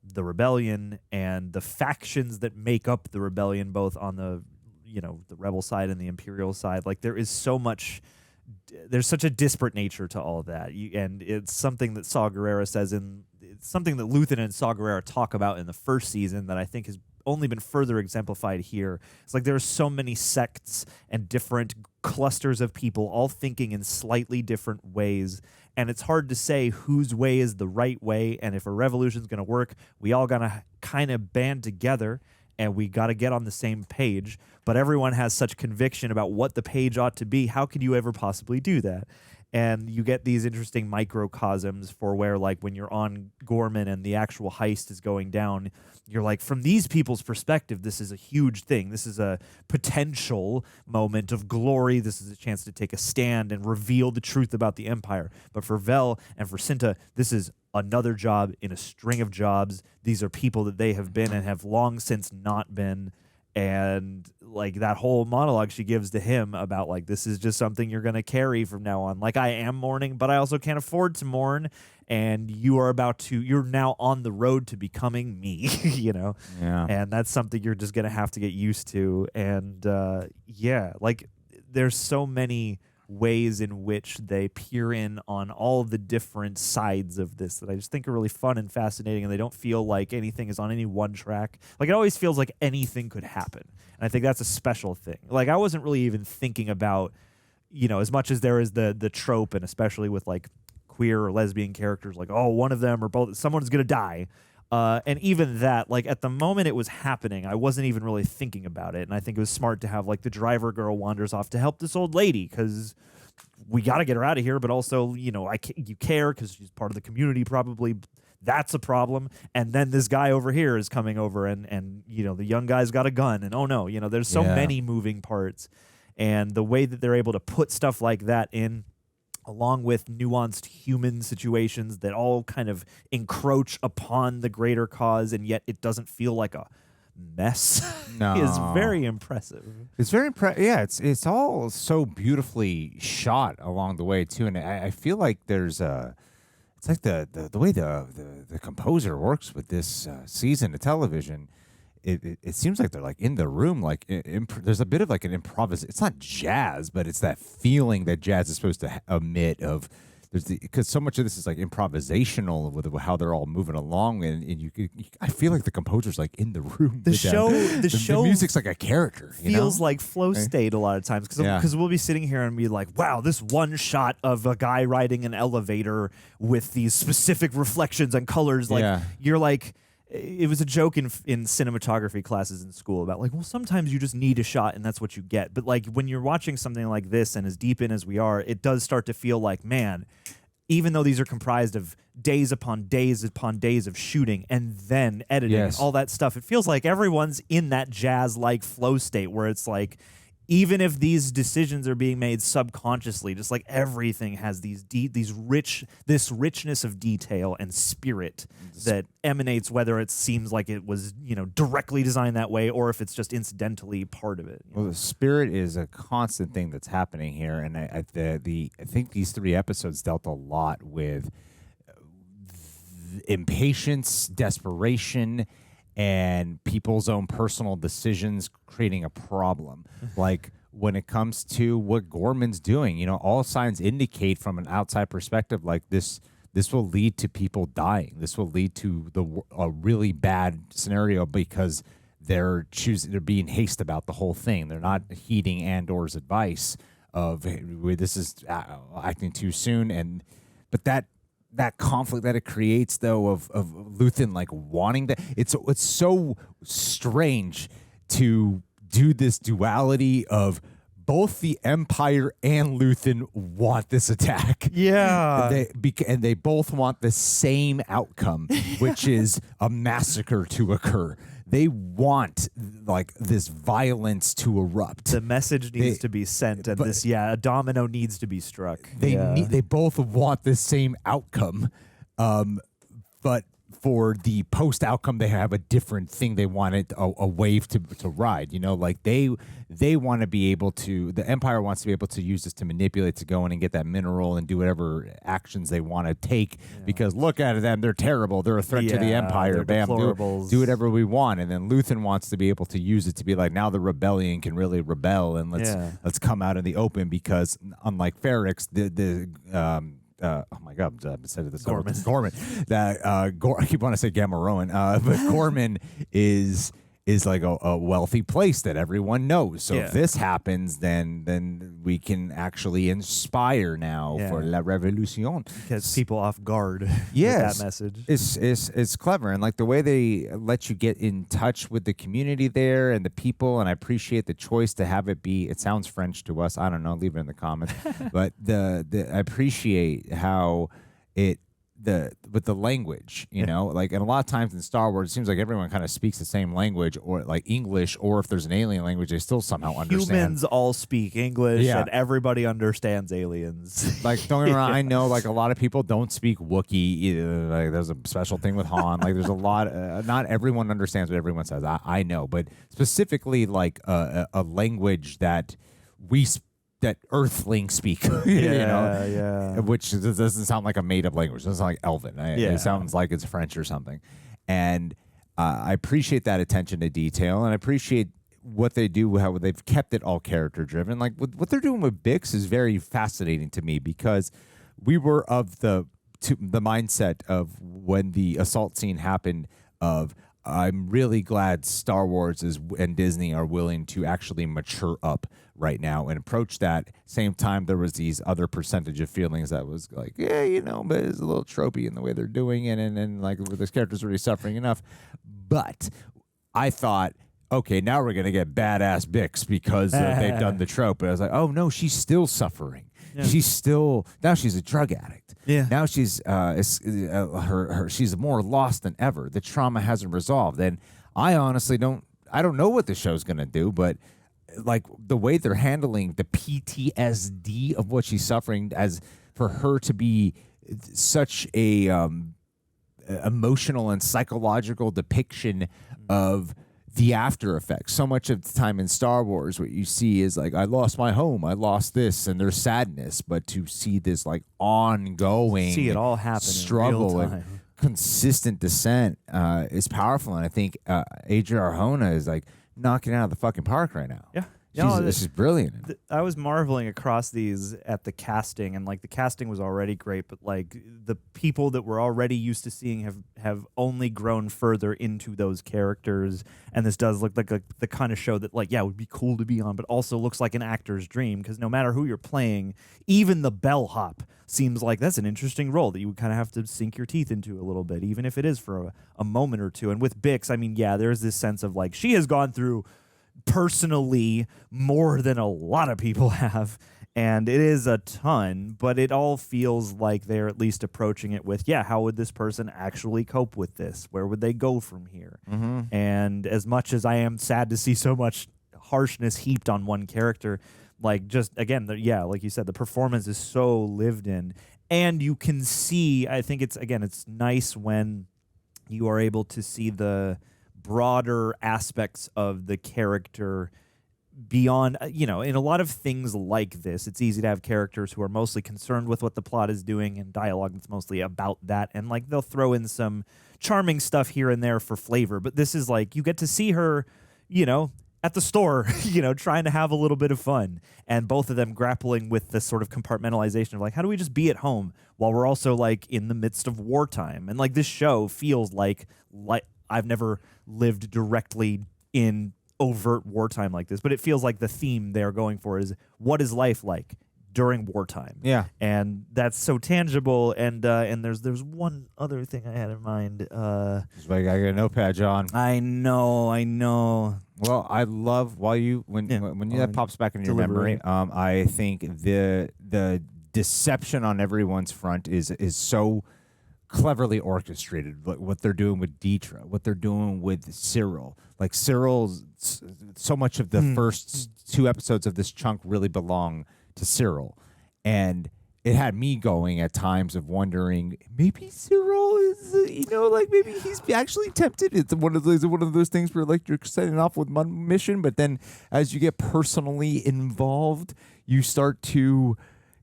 the rebellion and the factions that make up the rebellion, both on the, you know, the rebel side and the imperial side, like there's such a disparate nature to all of that. And it's something that Saw Gerrera says it's something that Luthen and Saw Gerrera talk about in the first season that I think has only been further exemplified here. It's like there are so many sects and different clusters of people all thinking in slightly different ways. And it's hard to say whose way is the right way. And if a revolution is going to work, we all got to kind of band together and we got to get on the same page. But everyone has such conviction about what the page ought to be. How could you ever possibly do that? And you get these interesting microcosms for where, like, when you're on Ghorman and the actual heist is going down, you're like, from these people's perspective, this is a huge thing. This is a potential moment of glory. This is a chance to take a stand and reveal the truth about the Empire. But for Vel and for Cinta, this is another job in a string of jobs. These are people that they have been and have long since not been. And like that whole monologue she gives to him about like, this is just something you're going to carry from now on. Like, I am mourning, but I also can't afford to mourn. And you're now on the road to becoming me, you know? Yeah. And that's something you're just going to have to get used to. And yeah, like there's so many ways in which they peer in on all the different sides of this that I just think are really fun and fascinating, and they don't feel like anything is on any one track. Like, it always feels like anything could happen, and I think that's a special thing. Like, I wasn't really even thinking about, you know, as much as there is the trope, and especially with like queer or lesbian characters, like, oh, one of them or both, someone's gonna die. And even that, like, at the moment it was happening, I wasn't even really thinking about it. And I think it was smart to have, like, the driver girl wanders off to help this old lady because we got to get her out of here. But also, you know, you care because she's part of the community probably. That's a problem. And then this guy over here is coming over and you know, the young guy's got a gun. And, oh, no, you know, there's so many moving parts. And the way that they're able to put stuff like that in, along with nuanced human situations that all kind of encroach upon the greater cause, and yet it doesn't feel like a mess, is very impressive. It's very impressive. Yeah, it's all so beautifully shot along the way too, and I feel like there's it's like the way the composer works with this season of television. It seems like they're like in the room, like there's a bit of like an improvisation. It's not jazz, but it's that feeling that jazz is supposed to emit of. Because so much of this is like improvisational with how they're all moving along, and I feel like the composer's like in the room. The show music's like a character. Feels like flow state a lot of times because we'll be sitting here and be like, wow, this one shot of a guy riding an elevator with these specific reflections and colors. Like you're like. It was a joke in cinematography classes in school about like, well, sometimes you just need a shot and that's what you get. But like when you're watching something like this and as deep in as we are, it does start to feel like, man, even though these are comprised of days upon days of shooting and then editing and all that stuff, it feels like everyone's in that jazz-like flow state where it's like, even if these decisions are being made subconsciously, just like everything has this richness of detail and spirit that emanates, whether it seems like it was, you know, directly designed that way or if it's just incidentally part of it. Well, the spirit is a constant thing that's happening here, and I think these 3 episodes dealt a lot with impatience, desperation, and people's own personal decisions creating a problem. Like when it comes to what Ghorman's doing, you know, all signs indicate from an outside perspective like this will lead to people dying. This will lead to a really bad scenario because they're being hasty about the whole thing. They're not heeding Andor's advice of, hey, this is acting too soon. But that conflict that it creates, though, of Luthen like wanting that, it's so strange to do this duality of both the Empire and Luthen want this attack. Yeah, and they both want the same outcome, which is a massacre to occur. They want like this violence to erupt. The message needs to be sent, and a domino needs to be struck. They both want the same outcome, but for the post outcome, they have a different thing. They wanted a wave to ride. You know, like they want to be able to. The Empire wants to be able to use this to manipulate, to go in and get that mineral and do whatever actions they want to take. Because look at them, they're terrible. They're a threat to the Empire. Bam, do whatever we want. And then Luthen wants to be able to use it to be like, now the rebellion can really rebel and let's come out in the open. Because unlike Ferrix, oh my God, I said this Ghorman. That I keep wanting to say Gamma Rowan, but Ghorman is is like a wealthy place that everyone knows. So Yeah. if this happens, then we can actually inspire now for La Revolution. Gets people off guard Yes, with that message. It's clever, and like the way they let you get in touch with the community there and the people, and I appreciate the choice to have it be. It sounds French to us. I don't know. Leave it in the comments. But I appreciate how it with the language, you know, like, and a lot of times in Star Wars, it seems like everyone kind of speaks the same language, or like English, or if there's an alien language, they still somehow understand. Humans all speak English, Yeah. and everybody understands aliens. Like, don't get me wrong, I know like a lot of people don't speak Wookiee either. Like, there's a special thing with Han. Like, there's a lot. Not everyone understands what everyone says. I know, but specifically like a language that that Earthlings speak, you know, which doesn't sound like a made-up language. It doesn't sound like Elven. It sounds like it's French or something. And I appreciate that attention to detail, and I appreciate what they do, how they've kept it all character-driven. Like, what they're doing with Bix is very fascinating to me, because we were of the mindset of when the assault scene happened of, I'm really glad Star Wars and Disney are willing to actually mature up right now and approach that. Same time, there was these other percentage of feelings that was like, yeah, you know, but it's a little tropey in the way they're doing it, and like this character's already suffering enough. But I thought, okay, now we're gonna get badass Bix because they've done the trope. But I was like, oh no, she's still suffering. Yeah. She's a drug addict. Yeah. Now she's she's more lost than ever. The trauma hasn't resolved, and I honestly don't know what the show's gonna do, but like the way they're handling the PTSD of what she's suffering, as for her to be such a emotional and psychological depiction of the after effects. So much of the time in Star Wars, what you see is like, I lost my home, I lost this, and there's sadness. But to see this like ongoing, see it all happen struggle in real time. and consistent descent is powerful. And I think Adria Arjona is like knocking it out of the fucking park right now. Yeah. This is brilliant. I was marveling across these at the casting, and like the casting was already great, but like the people that we're already used to seeing have only grown further into those characters. And this does look like the kind of show that, like, yeah, would be cool to be on, but also looks like an actor's dream, because no matter who you're playing, even the bellhop seems like that's an interesting role that you would kind of have to sink your teeth into a little bit, even if it is for a moment or two. And with Bix, I mean, yeah, there's this sense of like, she has gone through personally more than a lot of people have, and it is a ton, but it all feels like they're at least approaching it with, yeah, how would this person actually cope with this? Where would they go from here? Mm-hmm. And as much as I am sad to see so much harshness heaped on one character, like, just again, like you said, the performance is so lived in, and you can see, I think it's nice when you are able to see the broader aspects of the character beyond, in a lot of things like this, it's easy to have characters who are mostly concerned with what the plot is doing and dialogue that's mostly about that, and like they'll throw in some charming stuff here and there for flavor. But this is like, you get to see her, at the store, trying to have a little bit of fun, and both of them grappling with this sort of compartmentalization of like, how do we just be at home while we're also like in the midst of wartime? And like, this show feels like I've never lived directly in overt wartime like this, but it feels like the theme they're going for is, what is life like during wartime? Yeah. And that's so tangible. And there's one other thing I had in mind. Just like, I got a notepad, John. I know. Well, I love when that pops back into your memory. I think the deception on everyone's front is so cleverly orchestrated. What they're doing with Deetra, what they're doing with Cyril. Like, Cyril's, so much of the first 2 episodes of this chunk really belong to Cyril, and it had me going at times of wondering, maybe Cyril is, maybe he's actually tempted. It's one of those things where like you're setting off with one mission, but then as you get personally involved, you start to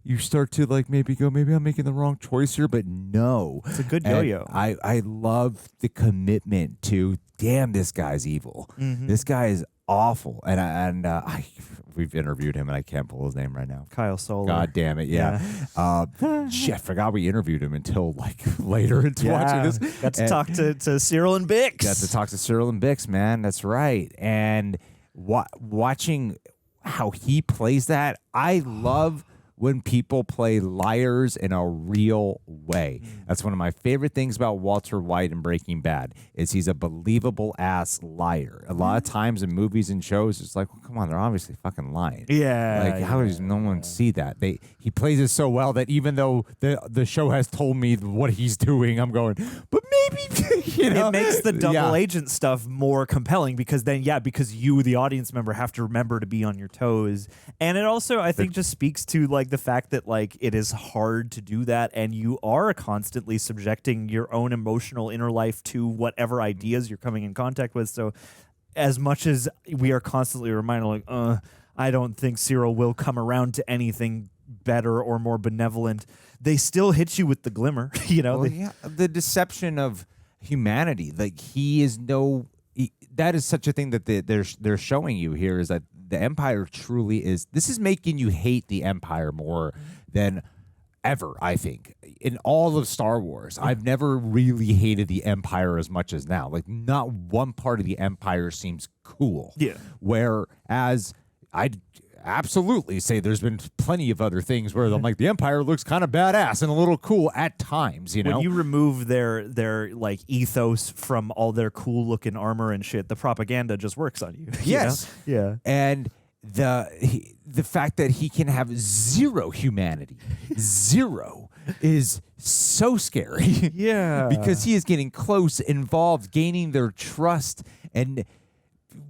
like maybe I'm making the wrong choice here, but no. It's a good yo-yo. I love the commitment to, damn, this guy's evil. Mm-hmm. This guy is awful. And we've interviewed him, and I can't pull his name right now. Kyle Solar. God damn it, yeah. Shit, I forgot we interviewed him until like later into watching this. Got to talk to Cyril and Bix. Got to talk to Cyril and Bix, man. That's right. And watching how he plays that, I love when people play liars in a real way. That's one of my favorite things about Walter White in Breaking Bad, is he's a believable ass liar. A lot of times in movies and shows, it's like, well, come on, they're obviously fucking lying. Yeah. Like, how does no one see that? He plays it so well that even though the show has told me what he's doing, I'm going, but maybe, you know. It makes the double agent stuff more compelling because then, because you, the audience member, have to remember to be on your toes. And it also, I think, just speaks to like the fact that like it is hard to do that, and you are constantly subjecting your own emotional inner life to whatever ideas you're coming in contact with. So as much as we are constantly reminded, like, I don't think Cyril will come around to anything better or more benevolent, they still hit you with the glimmer, you know? Well, the deception of humanity. Like, he is that is such a thing that they're showing you here, is that the Empire truly is. This is making you hate the Empire more than ever, I think. In all of Star Wars, I've never really hated the Empire as much as now. Like, not one part of the Empire seems cool. Yeah. Whereas I'd absolutely say there's been plenty of other things where I'm like, the Empire looks kind of badass and a little cool at times, you know? When you remove their like ethos from all their cool looking armor and shit, the propaganda just works on you. Yes. You know? Yeah. And the fact that he can have zero humanity, zero, is so scary. Yeah. Because he is getting close, involved, gaining their trust, and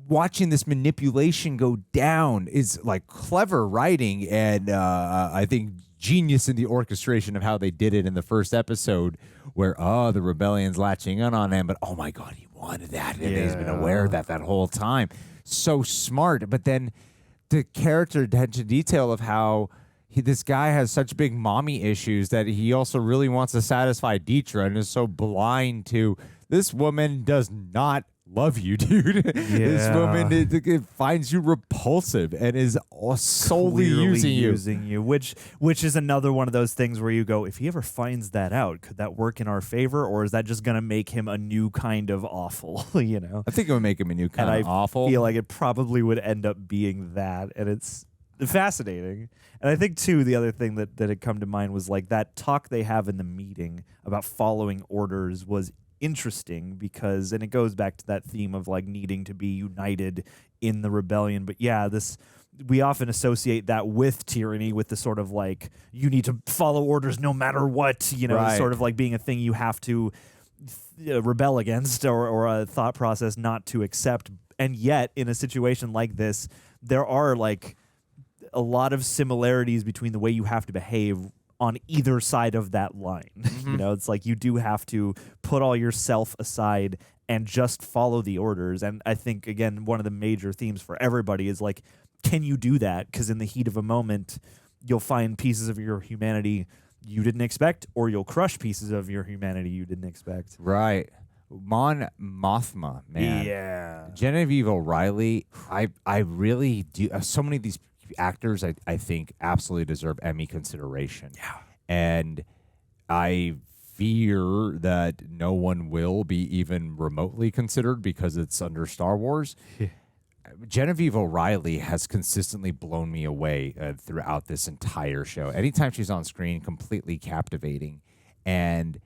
watching this manipulation go down is like clever writing, and I think genius in the orchestration of how they did it in the first episode, where the rebellion's latching on him, but oh my god, he wanted that, and he's been aware of that whole time. So smart. But then the character attention to detail of how this guy has such big mommy issues that he also really wants to satisfy Deetra, and is so blind to this woman does not love you, dude. This woman it finds you repulsive and is solely using you, which is another one of those things where you go, if he ever finds that out, could that work in our favor, or is that just going to make him a new kind of awful? You know, I think it would make him a new kind of awful. I feel like it probably would end up being that, and it's fascinating. And I think too, the other thing that had come to mind was like that talk they have in the meeting about following orders was interesting, because, and it goes back to that theme of like needing to be united in the rebellion. But we often associate that with tyranny, with the sort of like, you need to follow orders no matter what, you know, sort of like being a thing you have to rebel against, or a thought process not to accept. And yet in a situation like this, there are like a lot of similarities between the way you have to behave on either side of that line. You know, it's like you do have to put all yourself aside and just follow the orders. And I think, again, one of the major themes for everybody is like, can you do that? Because in the heat of a moment, you'll find pieces of your humanity you didn't expect, or you'll crush pieces of your humanity you didn't expect. Right. Mon Mothma, man. Yeah. Genevieve O'Reilly, I really do. So many of these actors, I think, absolutely deserve Emmy consideration. Yeah. And I fear that no one will be even remotely considered because it's under Star Wars. Yeah. Genevieve O'Reilly has consistently blown me away throughout this entire show. Anytime she's on screen, completely captivating. And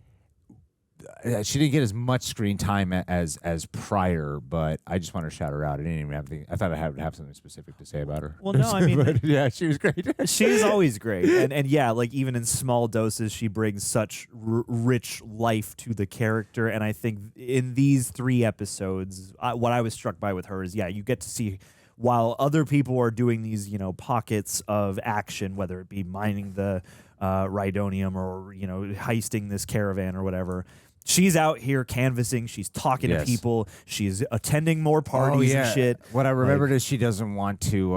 she didn't get as much screen time as prior, but I just want to shout her out. I didn't even have anything. I thought I would have something specific to say about her. Well, no, I mean, but, yeah, she was great. She is always great, and yeah, like even in small doses, she brings such rich life to the character. And I think in these 3 episodes, what I was struck by with her is, you get to see, while other people are doing these, pockets of action, whether it be mining the Rhydonium or heisting this caravan or whatever. She's out here canvassing. She's talking to people. She's attending more parties and shit. What I remembered is she doesn't want to.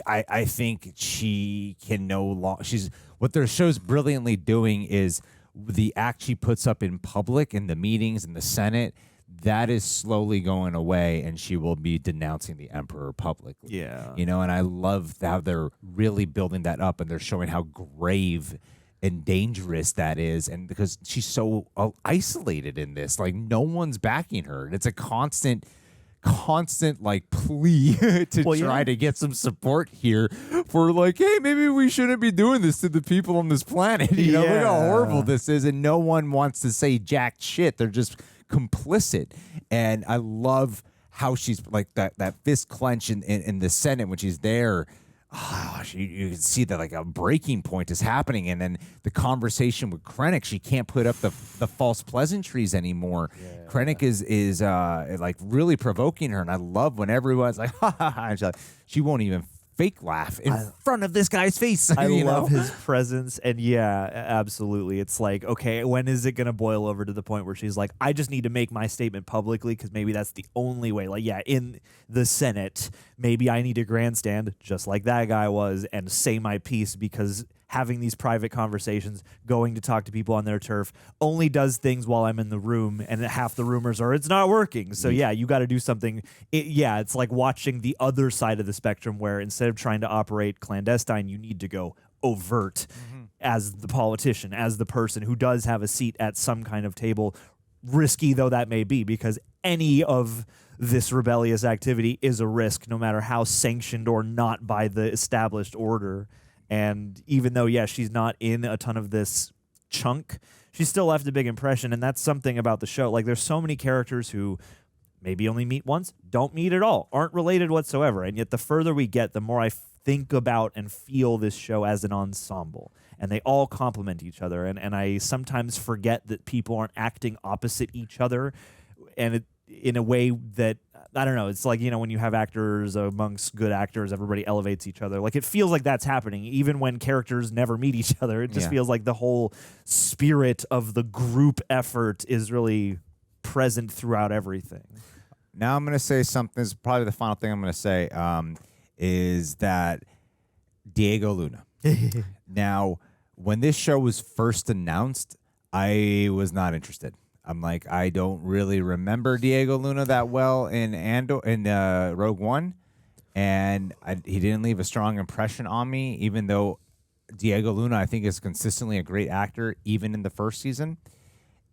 I think she can no longer. What their show's brilliantly doing is the act she puts up in public, in the meetings, in the Senate. that is slowly going away, and she will be denouncing the Emperor publicly. Yeah. You know, and I love how they're really building that up, and they're showing how grave and dangerous that is, and because she's so isolated in this, like no one's backing her, and it's a constant like plea to try to get some support here for like, hey, maybe we shouldn't be doing this to the people on this planet. You know, look how horrible this is, and no one wants to say jack shit. They're just complicit. And I love how she's like that fist clench in the Senate when she's there. Oh, you can see that like a breaking point is happening, and then the conversation with Krennic, she can't put up the false pleasantries anymore. Krennic is like really provoking her, and I love when everyone's like, ha ha ha, and she won't even fake laugh in front of this guy's face. I love his presence, and yeah, absolutely. It's like, okay, when is it going to boil over to the point where she's like, I just need to make my statement publicly because maybe that's the only way. Like, yeah, in the Senate, maybe I need to grandstand just like that guy was and say my piece, because having these private conversations, going to talk to people on their turf, only does things while I'm in the room, and half the rumors are it's not working. So yeah, you got to do something. It's like watching the other side of the spectrum, where instead of trying to operate clandestine, you need to go overt as the politician, as the person who does have a seat at some kind of table, risky though that may be, because any of this rebellious activity is a risk, no matter how sanctioned or not by the established order. And even though, yeah, she's not in a ton of this chunk, she still left a big impression, and that's something about the show. Like, there's so many characters who maybe only meet once, don't meet at all, aren't related whatsoever, and yet the further we get, the more I think about and feel this show as an ensemble, and they all complement each other, and I sometimes forget that people aren't acting opposite each other, and in a way that, I don't know, it's like, you know, when you have actors amongst good actors, everybody elevates each other. Like, it feels like that's happening, even when characters never meet each other. It just feels like the whole spirit of the group effort is really present throughout everything. Now I'm going to say something, this is probably the final thing I'm going to say, is that Diego Luna. Now, when this show was first announced, I was not interested. I'm like, I don't really remember Diego Luna that well in Andor in Rogue One, and he didn't leave a strong impression on me, even though Diego Luna, I think, is consistently a great actor, even in the first season.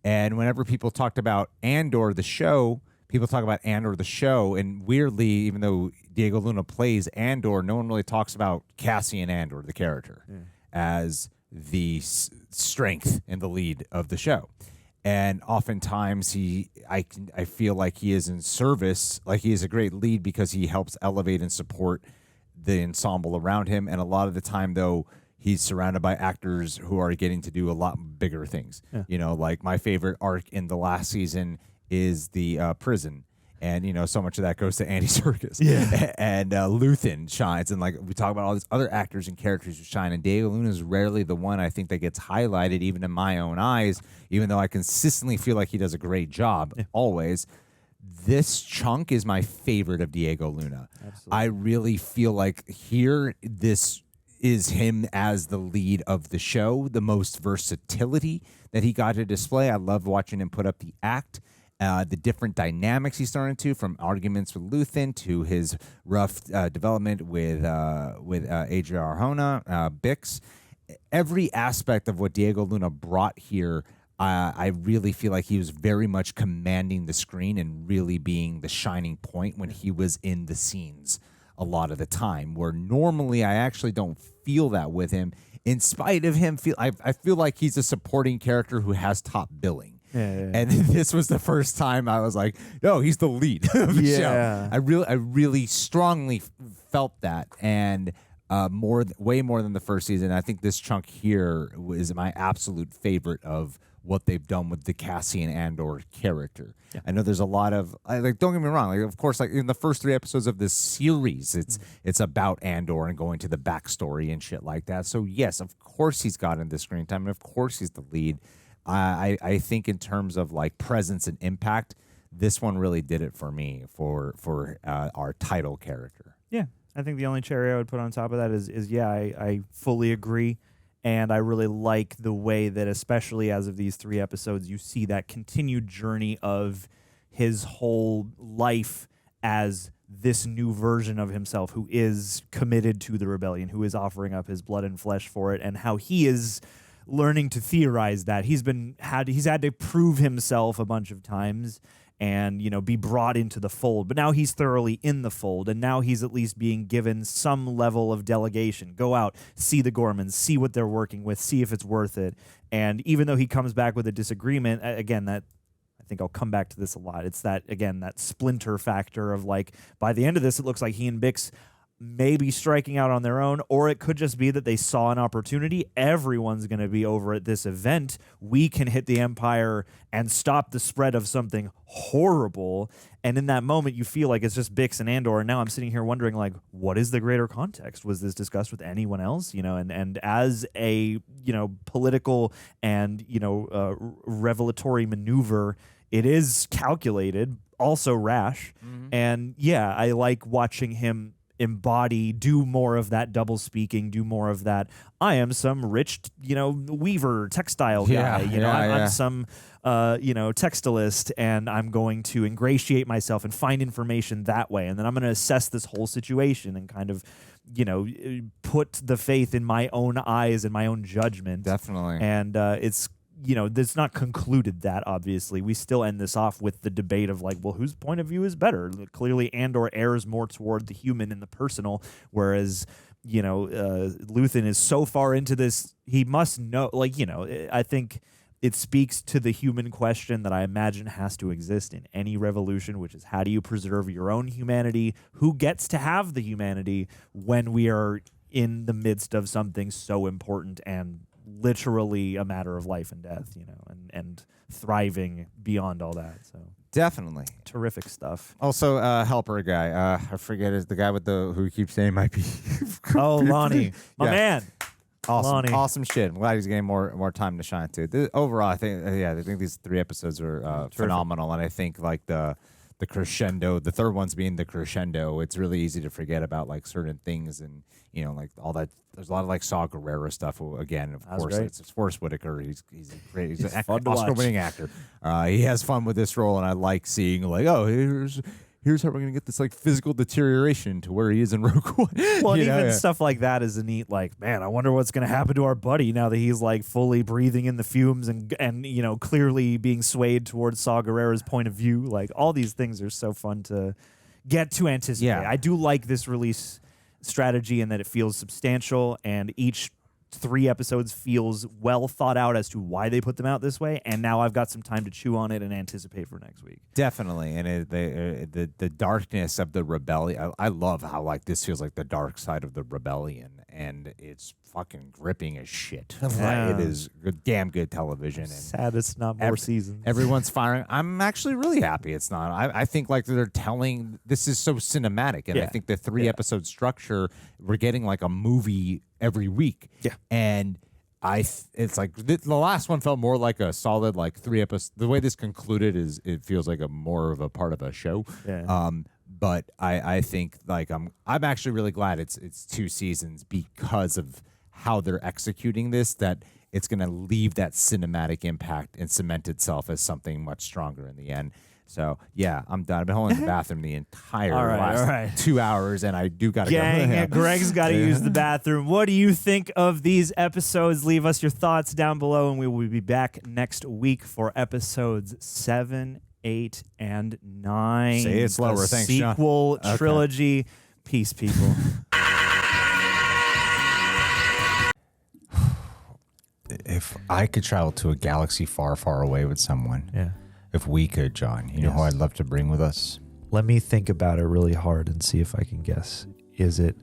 And whenever people talked about Andor, the show, people talk about Andor, the show, and weirdly, even though Diego Luna plays Andor, no one really talks about Cassian Andor, the character, as the strength and the lead of the show. And oftentimes I feel like he is in service, like he is a great lead because he helps elevate and support the ensemble around him. And a lot of the time, though, he's surrounded by actors who are getting to do a lot bigger things. Yeah. You know, like my favorite arc in the last season is the prison. And, you know, so much of that goes to Andy Serkis. Yeah. And Luthen shines. And, like, we talk about all these other actors and characters who shine. And Diego Luna is rarely the one I think that gets highlighted, even in my own eyes, even though I consistently feel like he does a great job, always. This chunk is my favorite of Diego Luna. Absolutely. I really feel like here, this is him as the lead of the show, the most versatility that he got to display. I love watching him put up the act. The different dynamics he's starting to, from arguments with Luthen to his rough development with Adria Arjona, Bix. Every aspect of what Diego Luna brought here, I really feel like he was very much commanding the screen and really being the shining point when he was in the scenes a lot of the time, where normally I actually don't feel that with him. In spite of him, I feel like he's a supporting character who has top billing. Yeah. And this was the first time I was like, no, he's the lead of the show. I really strongly felt that, and way more than the first season. I think this chunk here is my absolute favorite of what they've done with the Cassian Andor character. Yeah. I know there's a lot of, like, don't get me wrong, like, of course, like in the first 3 episodes of this series, it's about Andor and going to the backstory and shit like that. So yes, of course he's gotten the screen time, and of course he's the lead. I think in terms of like presence and impact, this one really did it for me for our title character. Yeah, I think the only cherry I would put on top of that is I fully agree, and I really like the way that, especially as of these 3 episodes, you see that continued journey of his whole life as this new version of himself who is committed to the rebellion, who is offering up his blood and flesh for it, and how he is learning to theorize that. He's had to prove himself a bunch of times and, you know, be brought into the fold. But now he's thoroughly in the fold, and now he's at least being given some level of delegation. Go out, see the Ghormans, see what they're working with, see if it's worth it. And even though he comes back with a disagreement, again, that I think I'll come back to this a lot. It's that, again, that splinter factor of, like, by the end of this, it looks like he and Bix may be striking out on their own, or it could just be that they saw an opportunity. Everyone's going to be over at this event. We can hit the Empire and stop the spread of something horrible. And in that moment, you feel like it's just Bix and Andor. And now I'm sitting here wondering, like, what is the greater context? Was this discussed with anyone else? You know, and as a, you know, political and, you know, revelatory maneuver, it is calculated, also rash. And yeah, I like watching him embody, do more of that double speaking, do more of that. I am some rich, you know, weaver, textile guy. I'm some, you know, textilist, and I'm going to ingratiate myself and find information that way. And then I'm going to assess this whole situation and kind of, you know, put the faith in my own eyes and my own judgment. Definitely. And it's, you know, it's not concluded that, obviously. We still end this off with the debate of, like, well, whose point of view is better? Clearly, Andor errs more toward the human and the personal, whereas, you know, Luthen is so far into this, he must know, like, you know, I think it speaks to the human question that I imagine has to exist in any revolution, which is, how do you preserve your own humanity? Who gets to have the humanity when we are in the midst of something so important and literally a matter of life and death, you know, and thriving beyond all that. So definitely terrific stuff. Also, helper guy. I forget is the guy with the who keeps saying might be. Oh, Lonnie, my man. Awesome, Lonnie. Awesome shit. I'm glad he's getting more time to shine too. Overall, I think I think these 3 episodes are phenomenal, and I think like the crescendo, the third one's being the crescendo. It's really easy to forget about like certain things, and you know, like all that. There's a lot of like Saw Gerrera stuff. Again, of course, it's Forrest Whitaker. He's great. He's an Oscar-winning actor. He has fun with this role, and I like seeing like, oh, here's how we're gonna get this like physical deterioration to where he is in Rogue One. Well, and even stuff like that is a neat, like, man, I wonder what's gonna happen to our buddy now that he's like fully breathing in the fumes and you know, clearly being swayed towards Saw Gerrera's point of view. Like, all these things are so fun to get to anticipate. Yeah. I do like this release strategy in that it feels substantial, and each 3 episodes feels well thought out as to why they put them out this way, and now I've got some time to chew on it and anticipate for next week. Definitely, and the darkness of the rebellion. I love how like this feels like the dark side of the rebellion, and it's fucking gripping as shit. Yeah. It is damn good television. And sad it's not more seasons. Everyone's firing. I'm actually really happy it's not. I think like they're telling, this is so cinematic, and I think the 3 episode structure, we're getting like a movie every week. Yeah. And it's like the last one felt more like a solid like 3 episodes. The way this concluded is it feels like a more of a part of a show. Yeah. But I think like I'm actually really glad it's 2 seasons because of how they're executing this, that it's going to leave that cinematic impact and cement itself as something much stronger in the end. So, yeah, I'm done. I've been holding the bathroom the entire last 2 hours, and I do got to go. Gang, Greg's got to use the bathroom. What do you think of these episodes? Leave us your thoughts down below, and we will be back next week for episodes 7, 8, and 9. Say it slower. The Thanks, Sean. sequel trilogy. Peace, people. If I could travel to a galaxy far, far away with someone, if we could, John, you know who I'd love to bring with us? Let me think about it really hard and see if I can guess. Is it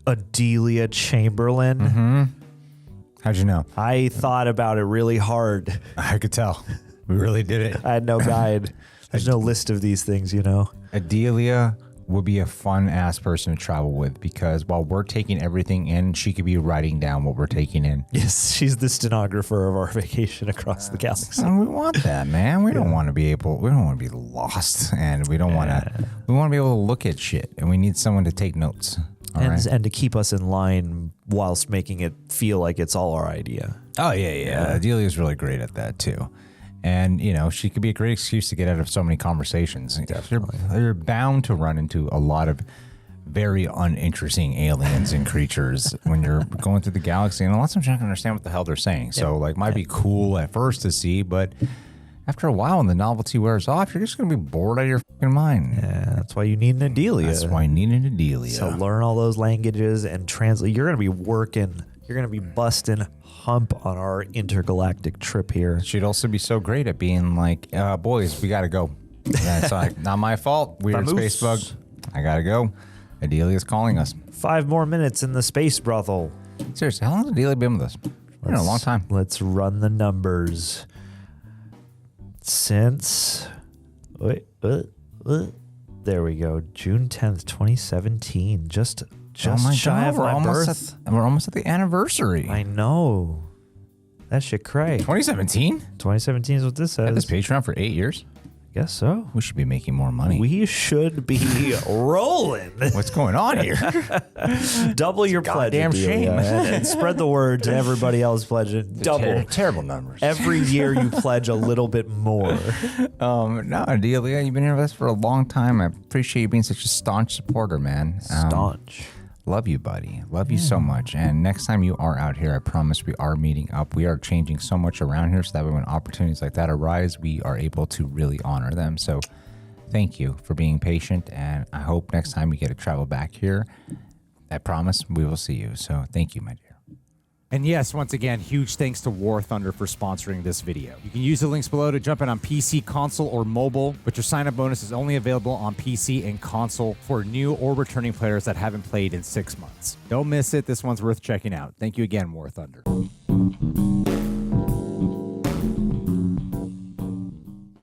Adelia Chamberlain? Mm-hmm. How'd you know? I thought about it really hard. I could tell. We really did it. I had no guide. There's no list of these things, you know. Adelia would be a fun ass person to travel with, because while we're taking everything in, she could be writing down what we're taking in. Yes, she's the stenographer of our vacation across the galaxy. We want that, man. We don't want to be lost, and we don't want to. We want to be able to look at shit, and we need someone to take notes. And to keep us in line whilst making it feel like it's all our idea. Oh yeah. Adelia's really great at that too. And, you know, she could be a great excuse to get out of so many conversations. You're bound to run into a lot of very uninteresting aliens and creatures when you're going through the galaxy. And a lot of times you're not going to understand what the hell they're saying. So, like, might be cool at first to see, but after a while, when the novelty wears off, you're just going to be bored out of your fucking mind. Yeah, that's why you need an Adelia. That's why you need an Adelia. So learn all those languages and translate. You're going to be working. You're going to be busting hump on our intergalactic trip here. She'd also be so great at being like, boys, we got to go. Yeah, it's like, not my fault. Weird space bug. I got to go. Adelia's calling us. 5 more minutes in the space brothel. Seriously, how long has Adelia been with us? A long time. Let's run the numbers. Since, there we go, June 10th, 2017. Just shy of my birth. We're almost at the anniversary. I know. That shit cray. 2017? 2017 is what this says. Had this Patreon for 8 years? Guess so. We should be making more money. We should be rolling. What's going on here? Double your pledge. Damn shame. And spread the word to everybody else pledging. Double. Terrible numbers. Every year you pledge a little bit more. No, Adelia, you've been here with us for a long time. I appreciate you being such a staunch supporter, man. Staunch. Love you, buddy. Love you so much. And next time you are out here, I promise we are meeting up. We are changing so much around here so that way when opportunities like that arise, we are able to really honor them. So thank you for being patient. And I hope next time we get to travel back here, I promise we will see you. So thank you, my dear. And yes, once again, huge thanks to War Thunder for sponsoring this video. You can use the links below to jump in on PC, console, or mobile, but your sign-up bonus is only available on PC and console for new or returning players that haven't played in 6 months. Don't miss it. This one's worth checking out. Thank you again, War Thunder.